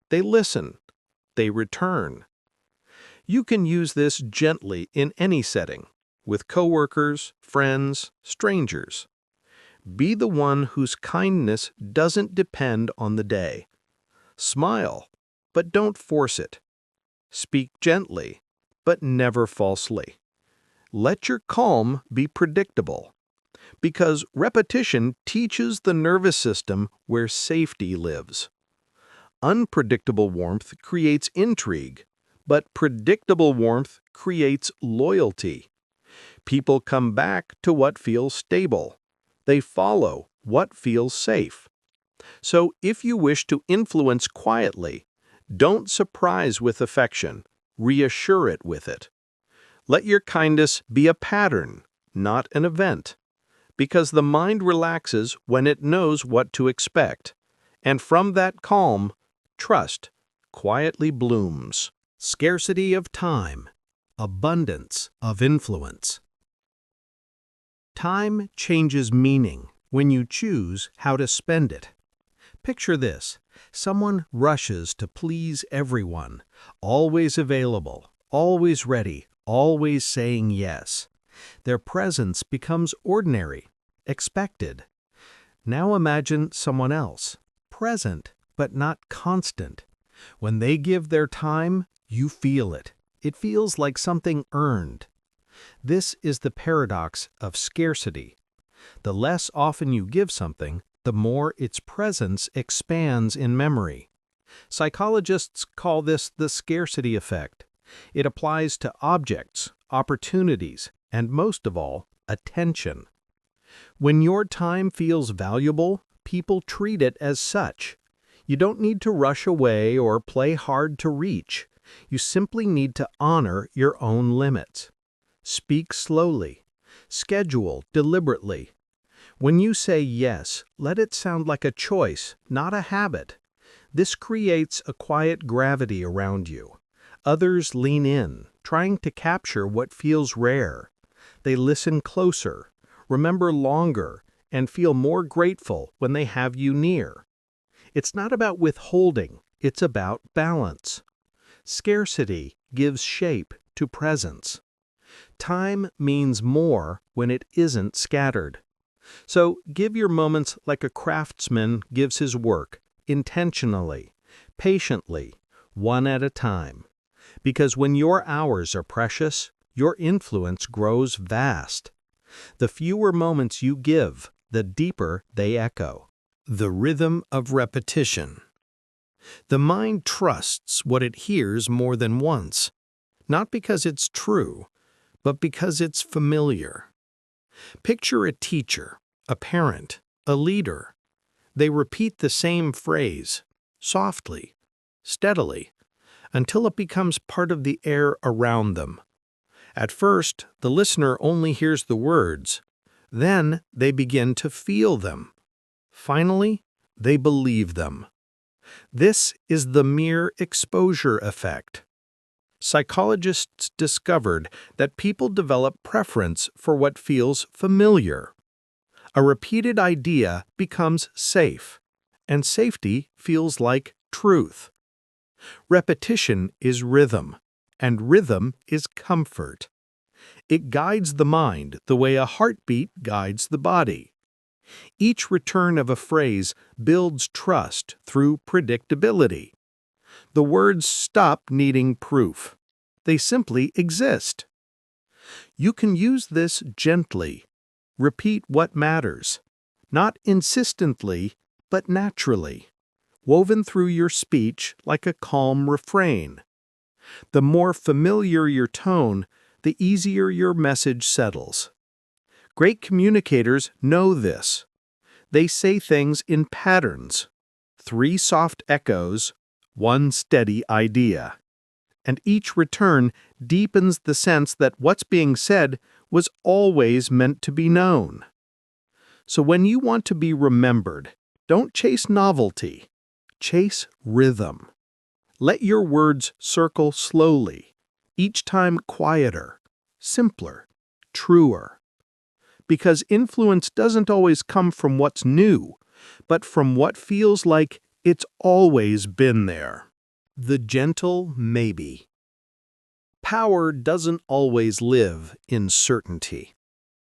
They listen. They return. You can use this gently in any setting, with coworkers, friends, strangers. Be the one whose kindness doesn't depend on the day. Smile, but don't force it. Speak gently, but never falsely. Let your calm be predictable, because repetition teaches the nervous system where safety lives. Unpredictable warmth creates intrigue, but predictable warmth creates loyalty. People come back to what feels stable. They follow what feels safe. So if you wish to influence quietly, don't surprise with affection, reassure it with it. Let your kindness be a pattern, not an event, because the mind relaxes when it knows what to expect, and from that calm, trust quietly blooms. Scarcity of time, abundance of influence. Time changes meaning when you choose how to spend it. Picture this: someone rushes to please everyone, always available, always ready, always saying yes. Their presence becomes ordinary, expected. Now imagine someone else, present but not constant. When they give their time, you feel it. It feels like something earned. This is the paradox of scarcity. The less often you give something, the more its presence expands in memory. Psychologists call this the scarcity effect. It applies to objects, opportunities, and most of all, attention. When your time feels valuable, people treat it as such. You don't need to rush away or play hard to reach. You simply need to honor your own limits. Speak slowly. Schedule deliberately. When you say yes, let it sound like a choice, not a habit. This creates a quiet gravity around you. Others lean in, trying to capture what feels rare. They listen closer, remember longer, and feel more grateful when they have you near. It's not about withholding, it's about balance. Scarcity gives shape to presence. Time means more when it isn't scattered. So give your moments like a craftsman gives his work, intentionally, patiently, one at a time. Because when your hours are precious, your influence grows vast. The fewer moments you give, the deeper they echo. The rhythm of repetition. The mind trusts what it hears more than once, not because it's true, but because it's familiar. Picture a teacher, a parent, a leader. They repeat the same phrase, softly, steadily, until it becomes part of the air around them. At first, the listener only hears the words. Then they begin to feel them. Finally, they believe them. This is the mere exposure effect. Psychologists discovered that people develop preference for what feels familiar. A repeated idea becomes safe, and safety feels like truth. Repetition is rhythm, and rhythm is comfort. It guides the mind the way a heartbeat guides the body. Each return of a phrase builds trust through predictability. The words stop needing proof. They simply exist. You can use this gently. Repeat what matters, not insistently, but naturally, woven through your speech like a calm refrain. The more familiar your tone, the easier your message settles. Great communicators know this. They say things in patterns. 3 soft echoes, 1 steady idea. And each return deepens the sense that what's being said was always meant to be known. So when you want to be remembered, don't chase novelty. Chase rhythm. Let your words circle slowly, each time quieter, simpler, truer. Because influence doesn't always come from what's new, but from what feels like it's always been there. The gentle maybe. Power doesn't always live in certainty.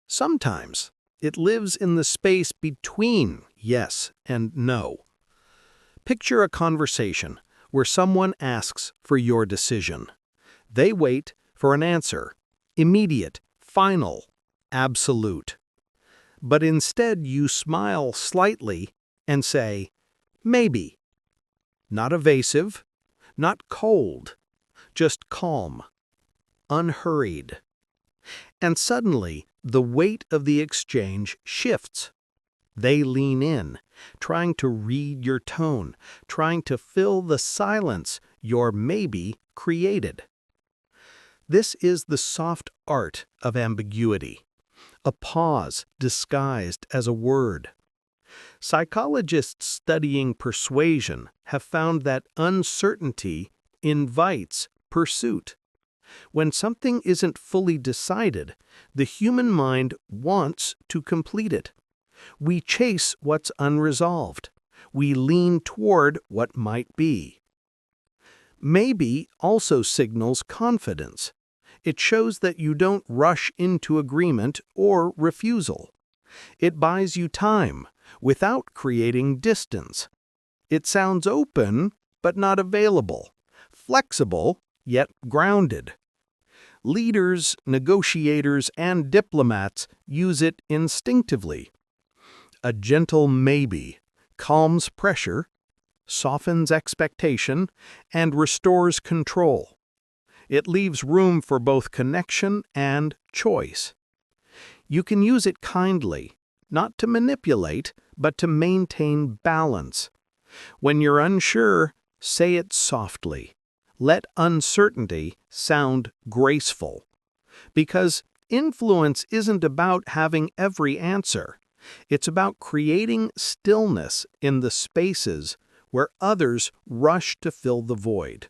Sometimes it lives in the space between yes and no. Picture a conversation where someone asks for your decision. They wait for an answer, immediate, final, absolute. But instead you smile slightly and say, maybe. Not evasive, not cold, just calm, unhurried. And suddenly the weight of the exchange shifts. They lean in, trying to read your tone, trying to fill the silence your maybe created. This is the soft art of ambiguity, a pause disguised as a word. Psychologists studying persuasion have found that uncertainty invites pursuit. When something isn't fully decided, the human mind wants to complete it. We chase what's unresolved. We lean toward what might be. Maybe also signals confidence. It shows that you don't rush into agreement or refusal. It buys you time without creating distance. It sounds open but not available, flexible yet grounded. Leaders, negotiators, and diplomats use it instinctively. A gentle maybe calms pressure, softens expectation, and restores control. It leaves room for both connection and choice. You can use it kindly, not to manipulate, but to maintain balance. When you're unsure, say it softly. Let uncertainty sound graceful. Because influence isn't about having every answer. It's about creating stillness in the spaces where others rush to fill the void.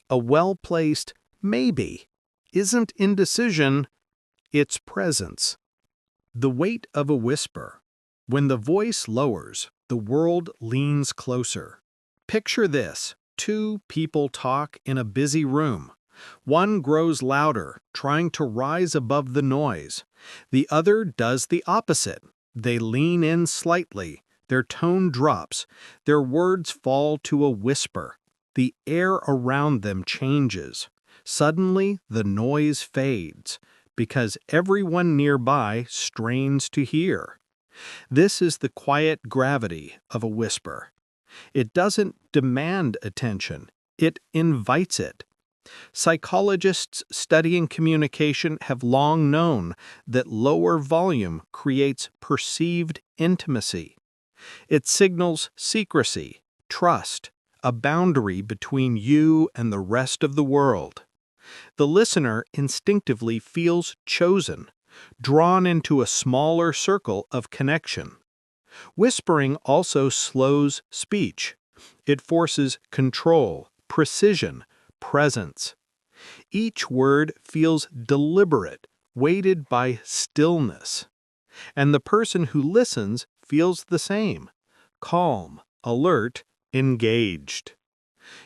A well-placed maybe isn't indecision, it's presence. The weight of a whisper. When the voice lowers, the world leans closer. Picture this: 2 people talk in a busy room. One grows louder, trying to rise above the noise. The other does the opposite. They lean in slightly, their tone drops, their words fall to a whisper. The air around them changes. Suddenly, the noise fades, because everyone nearby strains to hear. This is the quiet gravity of a whisper. It doesn't demand attention, it invites it. Psychologists studying communication have long known that lower volume creates perceived intimacy. It signals secrecy, trust, a boundary between you and the rest of the world. The listener instinctively feels chosen, drawn into a smaller circle of connection. Whispering also slows speech. It forces control, precision, presence. Each word feels deliberate, weighted by stillness. And the person who listens feels the same: calm, alert, engaged.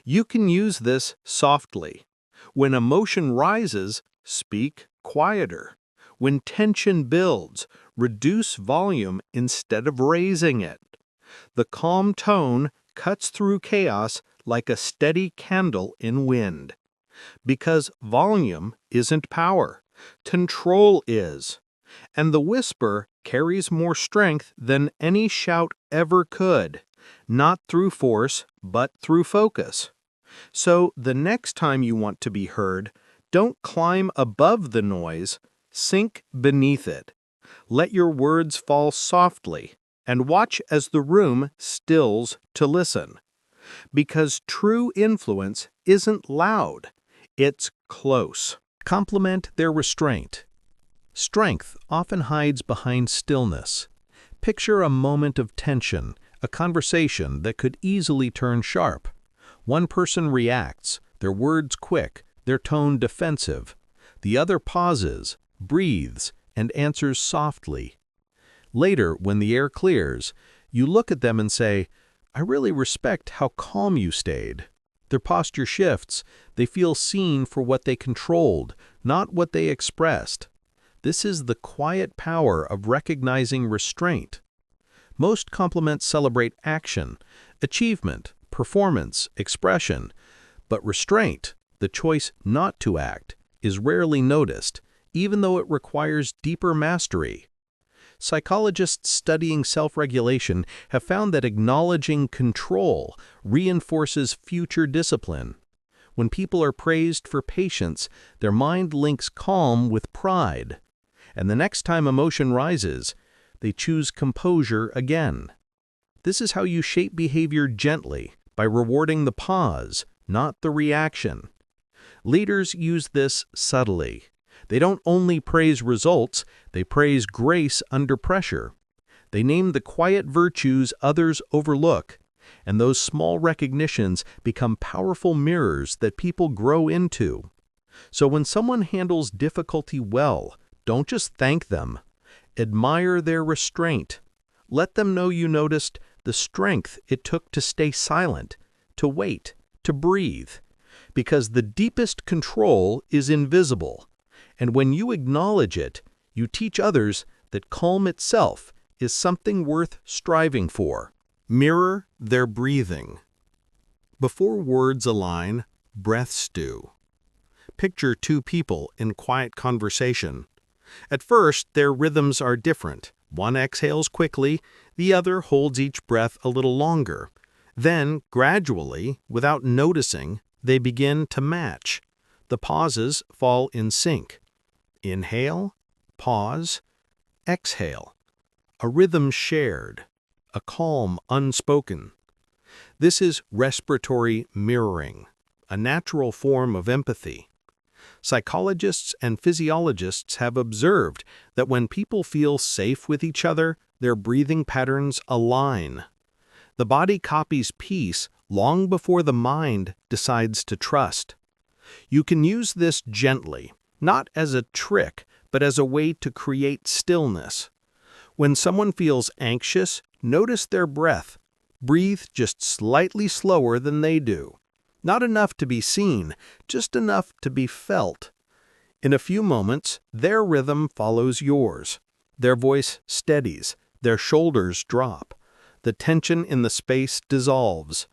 You can use this softly. When emotion rises, speak quieter. When tension builds, reduce volume instead of raising it. The calm tone cuts through chaos like a steady candle in wind. Because volume isn't power, control is. And the whisper carries more strength than any shout ever could, not through force, but through focus. So the next time you want to be heard, Don't climb above the noise, sink beneath it. Let your words fall softly, and watch as the room stills to listen. Because true influence isn't loud, it's close. Complement their restraint. Strength often hides behind stillness. Picture a moment of tension, a conversation that could easily turn sharp. One person reacts, their words quick, their tone defensive. The other pauses, breathes, and answers softly. Later, when the air clears, you look at them and say, "I really respect how calm you stayed." Their posture shifts. They feel seen for what they controlled, not what they expressed. This is the quiet power of recognizing restraint. Most compliments celebrate action, achievement, performance, expression, but restraint, the choice not to act, is rarely noticed, even though it requires deeper mastery. Psychologists studying self-regulation have found that acknowledging control reinforces future discipline. When people are praised for patience, their mind links calm with pride. And the next time emotion rises, they choose composure again. This is how you shape behavior gently, by rewarding the pause, not the reaction. Leaders use this subtly. They don't only praise results, they praise grace under pressure. They name the quiet virtues others overlook, and those small recognitions become powerful mirrors that people grow into. So when someone handles difficulty well, don't just thank them. Admire their restraint. Let them know you noticed the strength it took to stay silent, to wait, to breathe. Because the deepest control is invisible. And when you acknowledge it, you teach others that calm itself is something worth striving for. Mirror their breathing. Before words align, breaths do. Picture two people in quiet conversation. At first, their rhythms are different. One exhales quickly, the other holds each breath a little longer. Then, gradually, without noticing, they begin to match. The pauses fall in sync. Inhale, pause, exhale. A rhythm shared, a calm unspoken. This is respiratory mirroring, a natural form of empathy. Psychologists and physiologists have observed that when people feel safe with each other, their breathing patterns align. The body copies peace long before the mind decides to trust. You can use this gently, not as a trick, but as a way to create stillness. When someone feels anxious, notice their breath. Breathe just slightly slower than they do. Not enough to be seen, just enough to be felt. In a few moments, their rhythm follows yours. Their voice steadies, their shoulders drop. The tension in the space dissolves.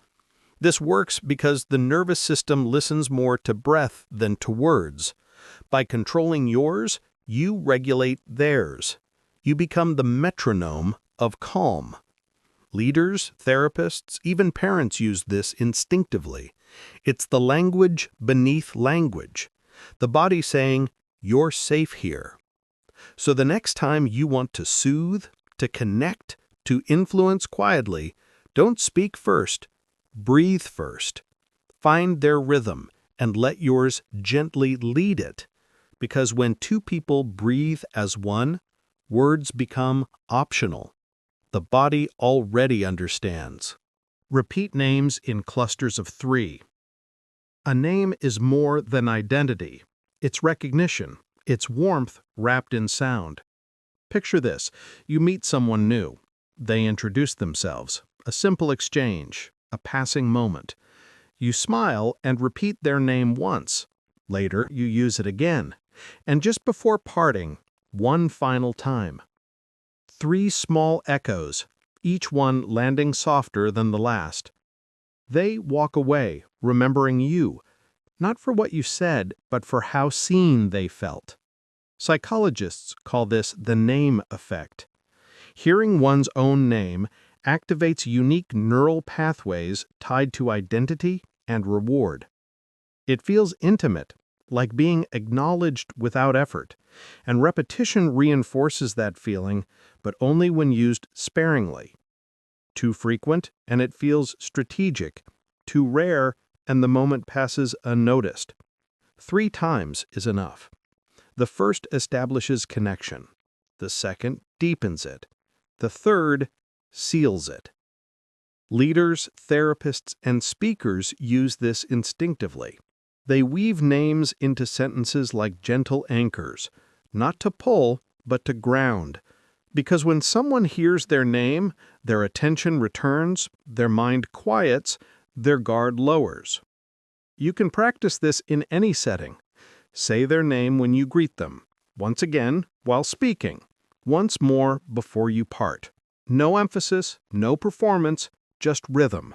This works because the nervous system listens more to breath than to words. By controlling yours, you regulate theirs. You become the metronome of calm. Leaders, therapists, even parents use this instinctively. It's the language beneath language. The body saying, "You're safe here." So the next time you want to soothe, to connect, to influence quietly, don't speak first. Breathe first. Find their rhythm and let yours gently lead it. Because when two people breathe as one, words become optional. The body already understands. Repeat names in clusters of 3. A name is more than identity. It's recognition. It's warmth wrapped in sound. Picture this. You meet someone new. They introduce themselves. A simple exchange. A passing moment. You smile and repeat their name once. Later, you use it again. And just before parting, one final time. 3 small echoes, each one landing softer than the last. They walk away, remembering you, not for what you said, but for how seen they felt. Psychologists call this the name effect. Hearing one's own name activates unique neural pathways tied to identity and reward. It feels intimate, like being acknowledged without effort, and repetition reinforces that feeling, but only when used sparingly. Too frequent, and it feels strategic. Too rare, and the moment passes unnoticed. 3 times is enough. The first establishes connection. The second deepens it. The third seals it. Leaders, therapists, and speakers use this instinctively. They weave names into sentences like gentle anchors, not to pull, but to ground. Because when someone hears their name, their attention returns, their mind quiets, their guard lowers. You can practice this in any setting. Say their name when you greet them, once again while speaking, once more before you part. No emphasis, no performance, just rhythm.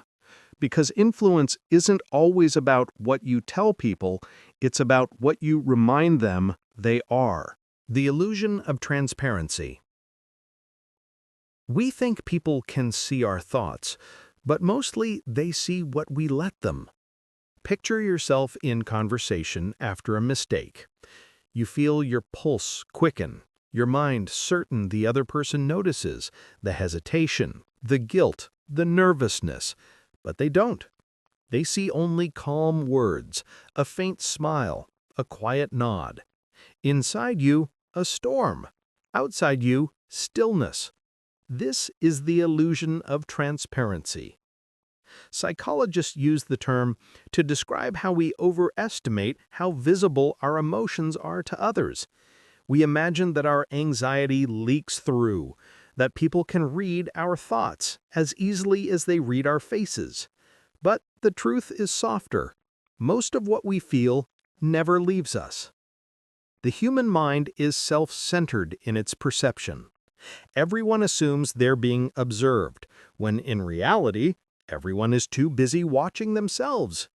Because influence isn't always about what you tell people, it's about what you remind them they are. The illusion of transparency. We think people can see our thoughts, but mostly they see what we let them. Picture yourself in conversation after a mistake. You feel your pulse quicken, your mind certain the other person notices, the hesitation, the guilt, the nervousness, but they don't. They see only calm words, a faint smile, a quiet nod. Inside you, a storm. Outside you, stillness. This is the illusion of transparency. Psychologists use the term to describe how we overestimate how visible our emotions are to others. We imagine that our anxiety leaks through, that people can read our thoughts as easily as they read our faces. But the truth is softer. Most of what we feel never leaves us. The human mind is self-centered in its perception. Everyone assumes they're being observed, when in reality, everyone is too busy watching themselves.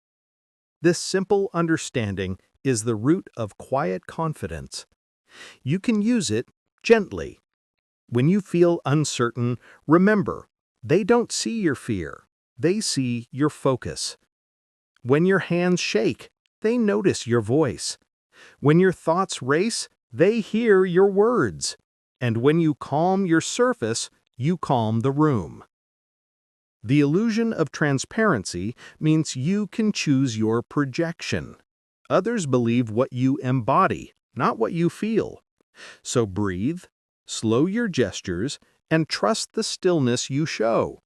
This simple understanding is the root of quiet confidence. You can use it gently. When you feel uncertain, remember, they don't see your fear. They see your focus. When your hands shake, they notice your voice. When your thoughts race, they hear your words. And when you calm your surface, you calm the room. The illusion of transparency means you can choose your projection. Others believe what you embody, not what you feel. So breathe, slow your gestures, and trust the stillness you show.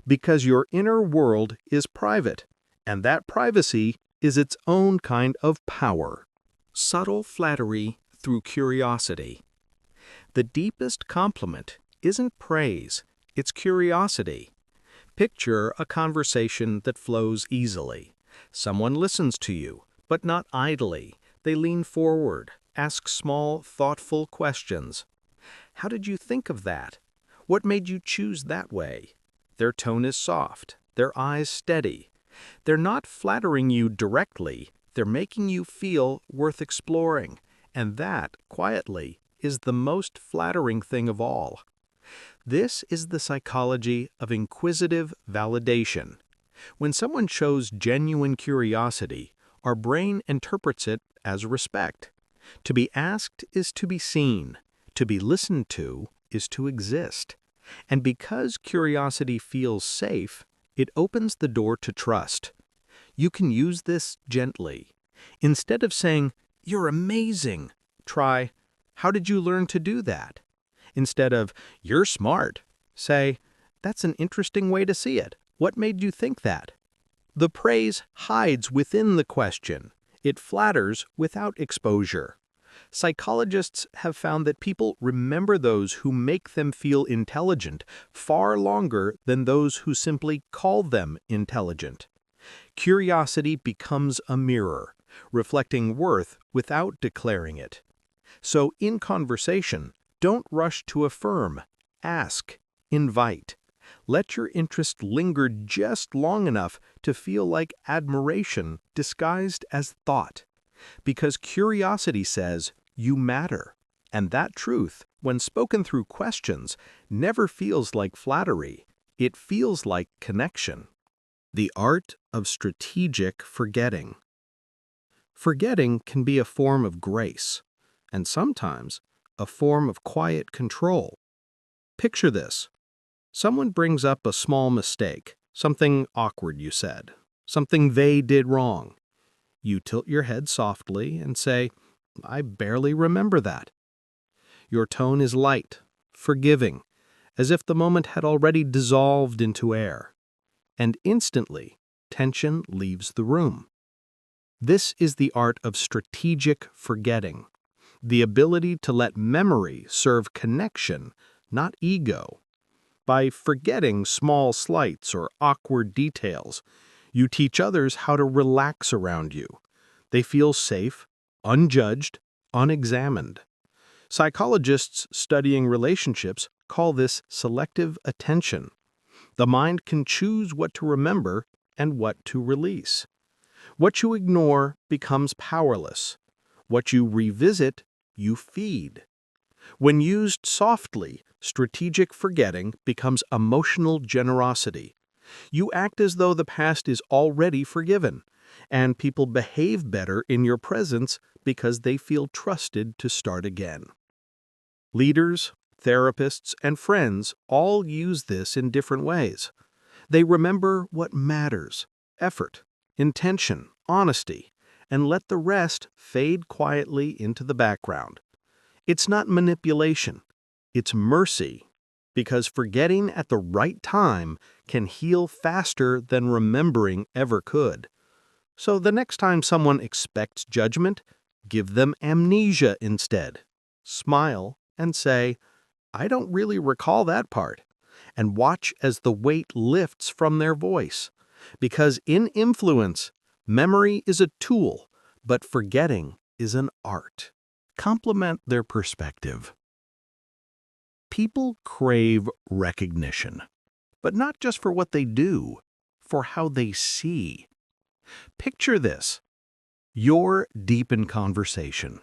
Because your inner world is private, and that privacy is its own kind of power. Subtle flattery through curiosity. The deepest compliment isn't praise, it's curiosity. Picture a conversation that flows easily. Someone listens to you, but not idly. They lean forward, ask small, thoughtful questions. How did you think of that? What made you choose that way? Their tone is soft, their eyes steady. They're not flattering you directly, they're making you feel worth exploring. And that, quietly, is the most flattering thing of all. This is the psychology of inquisitive validation. When someone shows genuine curiosity, our brain interprets it as respect. To be asked is to be seen. To be listened to is to exist. And because curiosity feels safe, it opens the door to trust. You can use this gently. Instead of saying, "You're amazing," try, "How did you learn to do that?" Instead of, "You're smart," say, "That's an interesting way to see it. What made you think that?" The praise hides within the question. It flatters without exposure. Psychologists have found that people remember those who make them feel intelligent far longer than those who simply call them intelligent. Curiosity becomes a mirror, reflecting worth without declaring it. So in conversation, don't rush to affirm, ask, invite. Let your interest linger just long enough to feel like admiration disguised as thought. Because curiosity says, you matter. And that truth, when spoken through questions, never feels like flattery. It feels like connection. The art of strategic forgetting. Forgetting can be a form of grace, and sometimes a form of quiet control. Picture this. Someone brings up a small mistake, something awkward you said, something they did wrong. You tilt your head softly and say, "I barely remember that." Your tone is light, forgiving, as if the moment had already dissolved into air. And instantly, tension leaves the room. This is the art of strategic forgetting, the ability to let memory serve connection, not ego. By forgetting small slights or awkward details, you teach others how to relax around you. They feel safe, unjudged, unexamined. Psychologists studying relationships call this selective attention. The mind can choose what to remember and what to release. What you ignore becomes powerless. What you revisit, you feed. When used softly, strategic forgetting becomes emotional generosity. You act as though the past is already forgiven, and people behave better in your presence because they feel trusted to start again. Leaders, therapists, and friends all use this in different ways. They remember what matters: effort, intention, honesty, and let the rest fade quietly into the background. It's not manipulation, it's mercy, because forgetting at the right time can heal faster than remembering ever could. So the next time someone expects judgment, give them amnesia instead. Smile and say, "I don't really recall that part," and watch as the weight lifts from their voice. Because in influence, memory is a tool, but forgetting is an art. Complement their perspective. People crave recognition, but not just for what they do, for how they see. Picture this. You're deep in conversation.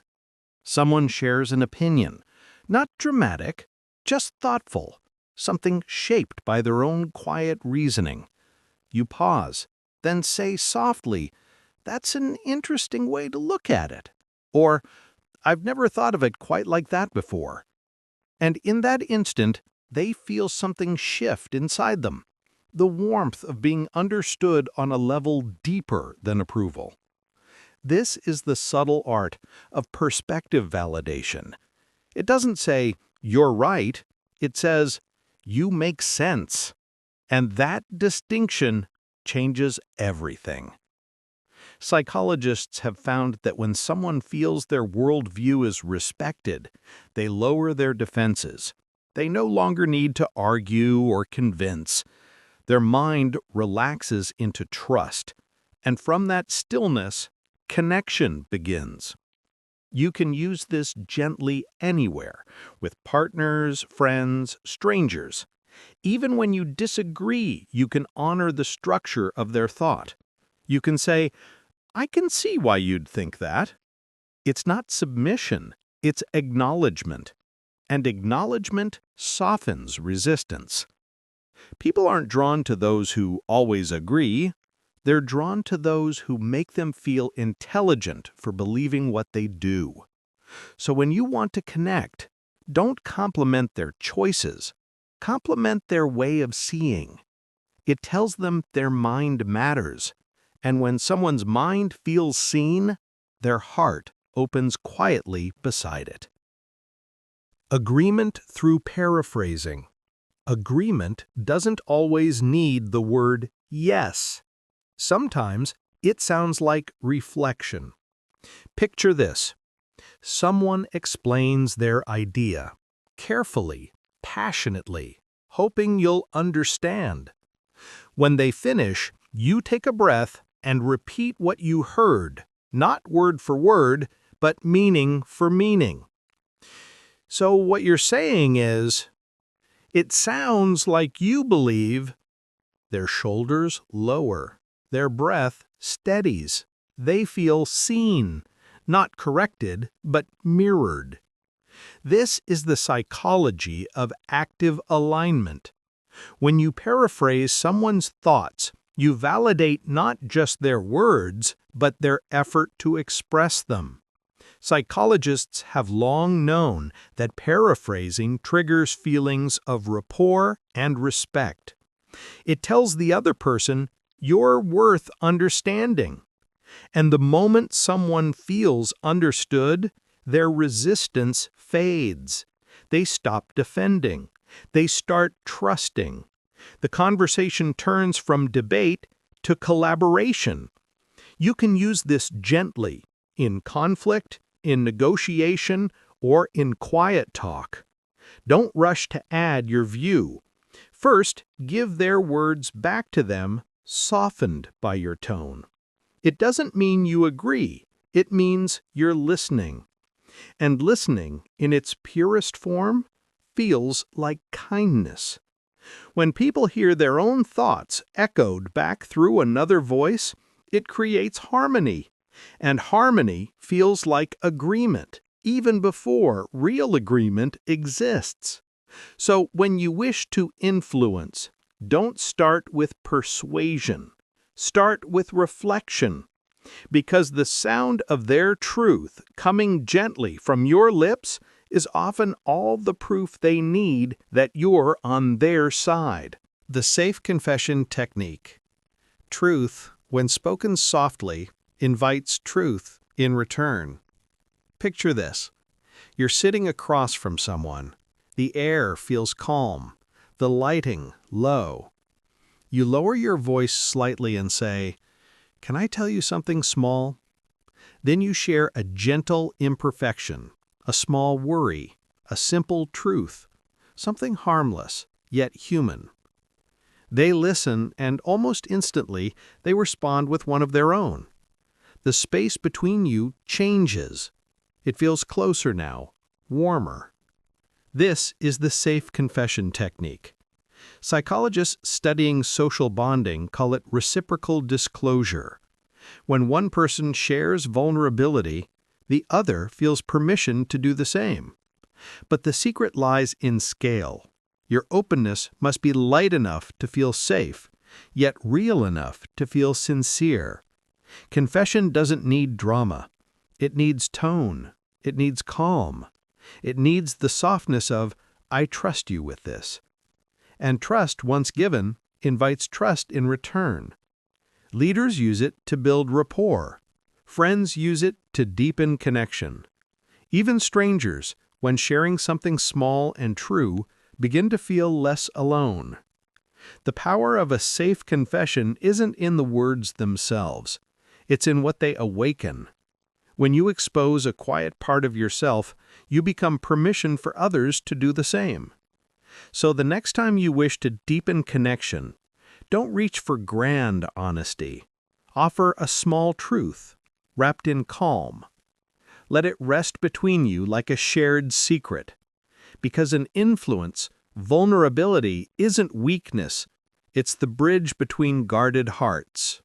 Someone shares an opinion, not dramatic, just thoughtful, something shaped by their own quiet reasoning. You pause, then say softly, "That's an interesting way to look at it." Or, "I've never thought of it quite like that before." And in that instant, they feel something shift inside them, the warmth of being understood on a level deeper than approval. This is the subtle art of perspective validation. It doesn't say, "You're right." It says, "You make sense." And that distinction changes everything. Psychologists have found that when someone feels their worldview is respected, they lower their defenses. They no longer need to argue or convince. Their mind relaxes into trust, and from that stillness, connection begins. You can use this gently anywhere, with partners, friends, strangers. Even when you disagree, you can honor the structure of their thought. You can say, "I can see why you'd think that." It's not submission, it's acknowledgement. And acknowledgement softens resistance. People aren't drawn to those who always agree. They're drawn to those who make them feel intelligent for believing what they do. So when you want to connect, don't compliment their choices. Compliment their way of seeing. It tells them their mind matters. And when someone's mind feels seen, their heart opens quietly beside it. Agreement through paraphrasing. Agreement doesn't always need the word yes. Sometimes it sounds like reflection. Picture this. Someone explains their idea, carefully, passionately, hoping you'll understand. When they finish, you take a breath and repeat what you heard, not word for word, but meaning for meaning. So what you're saying is, "It sounds like you believe." Their shoulders lower, their breath steadies. They feel seen, not corrected, but mirrored. This is the psychology of active alignment. When you paraphrase someone's thoughts, You validate not just their words, but their effort to express them. Psychologists have long known that paraphrasing triggers feelings of rapport and respect. It tells the other person, "You're worth understanding." And the moment someone feels understood, their resistance fades. They stop defending. They start trusting. The conversation turns from debate to collaboration. You can use this gently, in conflict, in negotiation, or in quiet talk. Don't rush to add your view. First, give their words back to them, softened by your tone. It doesn't mean you agree. It means you're listening. And listening, in its purest form, feels like kindness. When people hear their own thoughts echoed back through another voice, it creates harmony. And harmony feels like agreement, even before real agreement exists. So when you wish to influence, don't start with persuasion. Start with reflection. Because the sound of their truth coming gently from your lips is often all the proof they need that you're on their side. The safe confession technique. Truth, when spoken softly, invites truth in return. Picture this. You're sitting across from someone. The air feels calm, the lighting low. You lower your voice slightly and say, "Can I tell you something small?" Then you share a gentle imperfection, a small worry, a simple truth, something harmless, yet human. They listen, and almost instantly they respond with one of their own. The space between you changes. It feels closer now, warmer. This is the safe confession technique. Psychologists studying social bonding call it reciprocal disclosure. When one person shares vulnerability, the other feels permission to do the same. But the secret lies in scale. Your openness must be light enough to feel safe, yet real enough to feel sincere. Confession doesn't need drama. It needs tone. It needs calm. It needs the softness of, "I trust you with this." And trust, once given, invites trust in return. Leaders use it to build rapport. Friends use it to deepen connection. Even strangers, when sharing something small and true, begin to feel less alone. The power of a safe confession isn't in the words themselves. It's in what they awaken. When you expose a quiet part of yourself, you become permission for others to do the same. So the next time you wish to deepen connection, don't reach for grand honesty. Offer a small truth, wrapped in calm. Let it rest between you like a shared secret. Because in influence, vulnerability isn't weakness, it's the bridge between guarded hearts.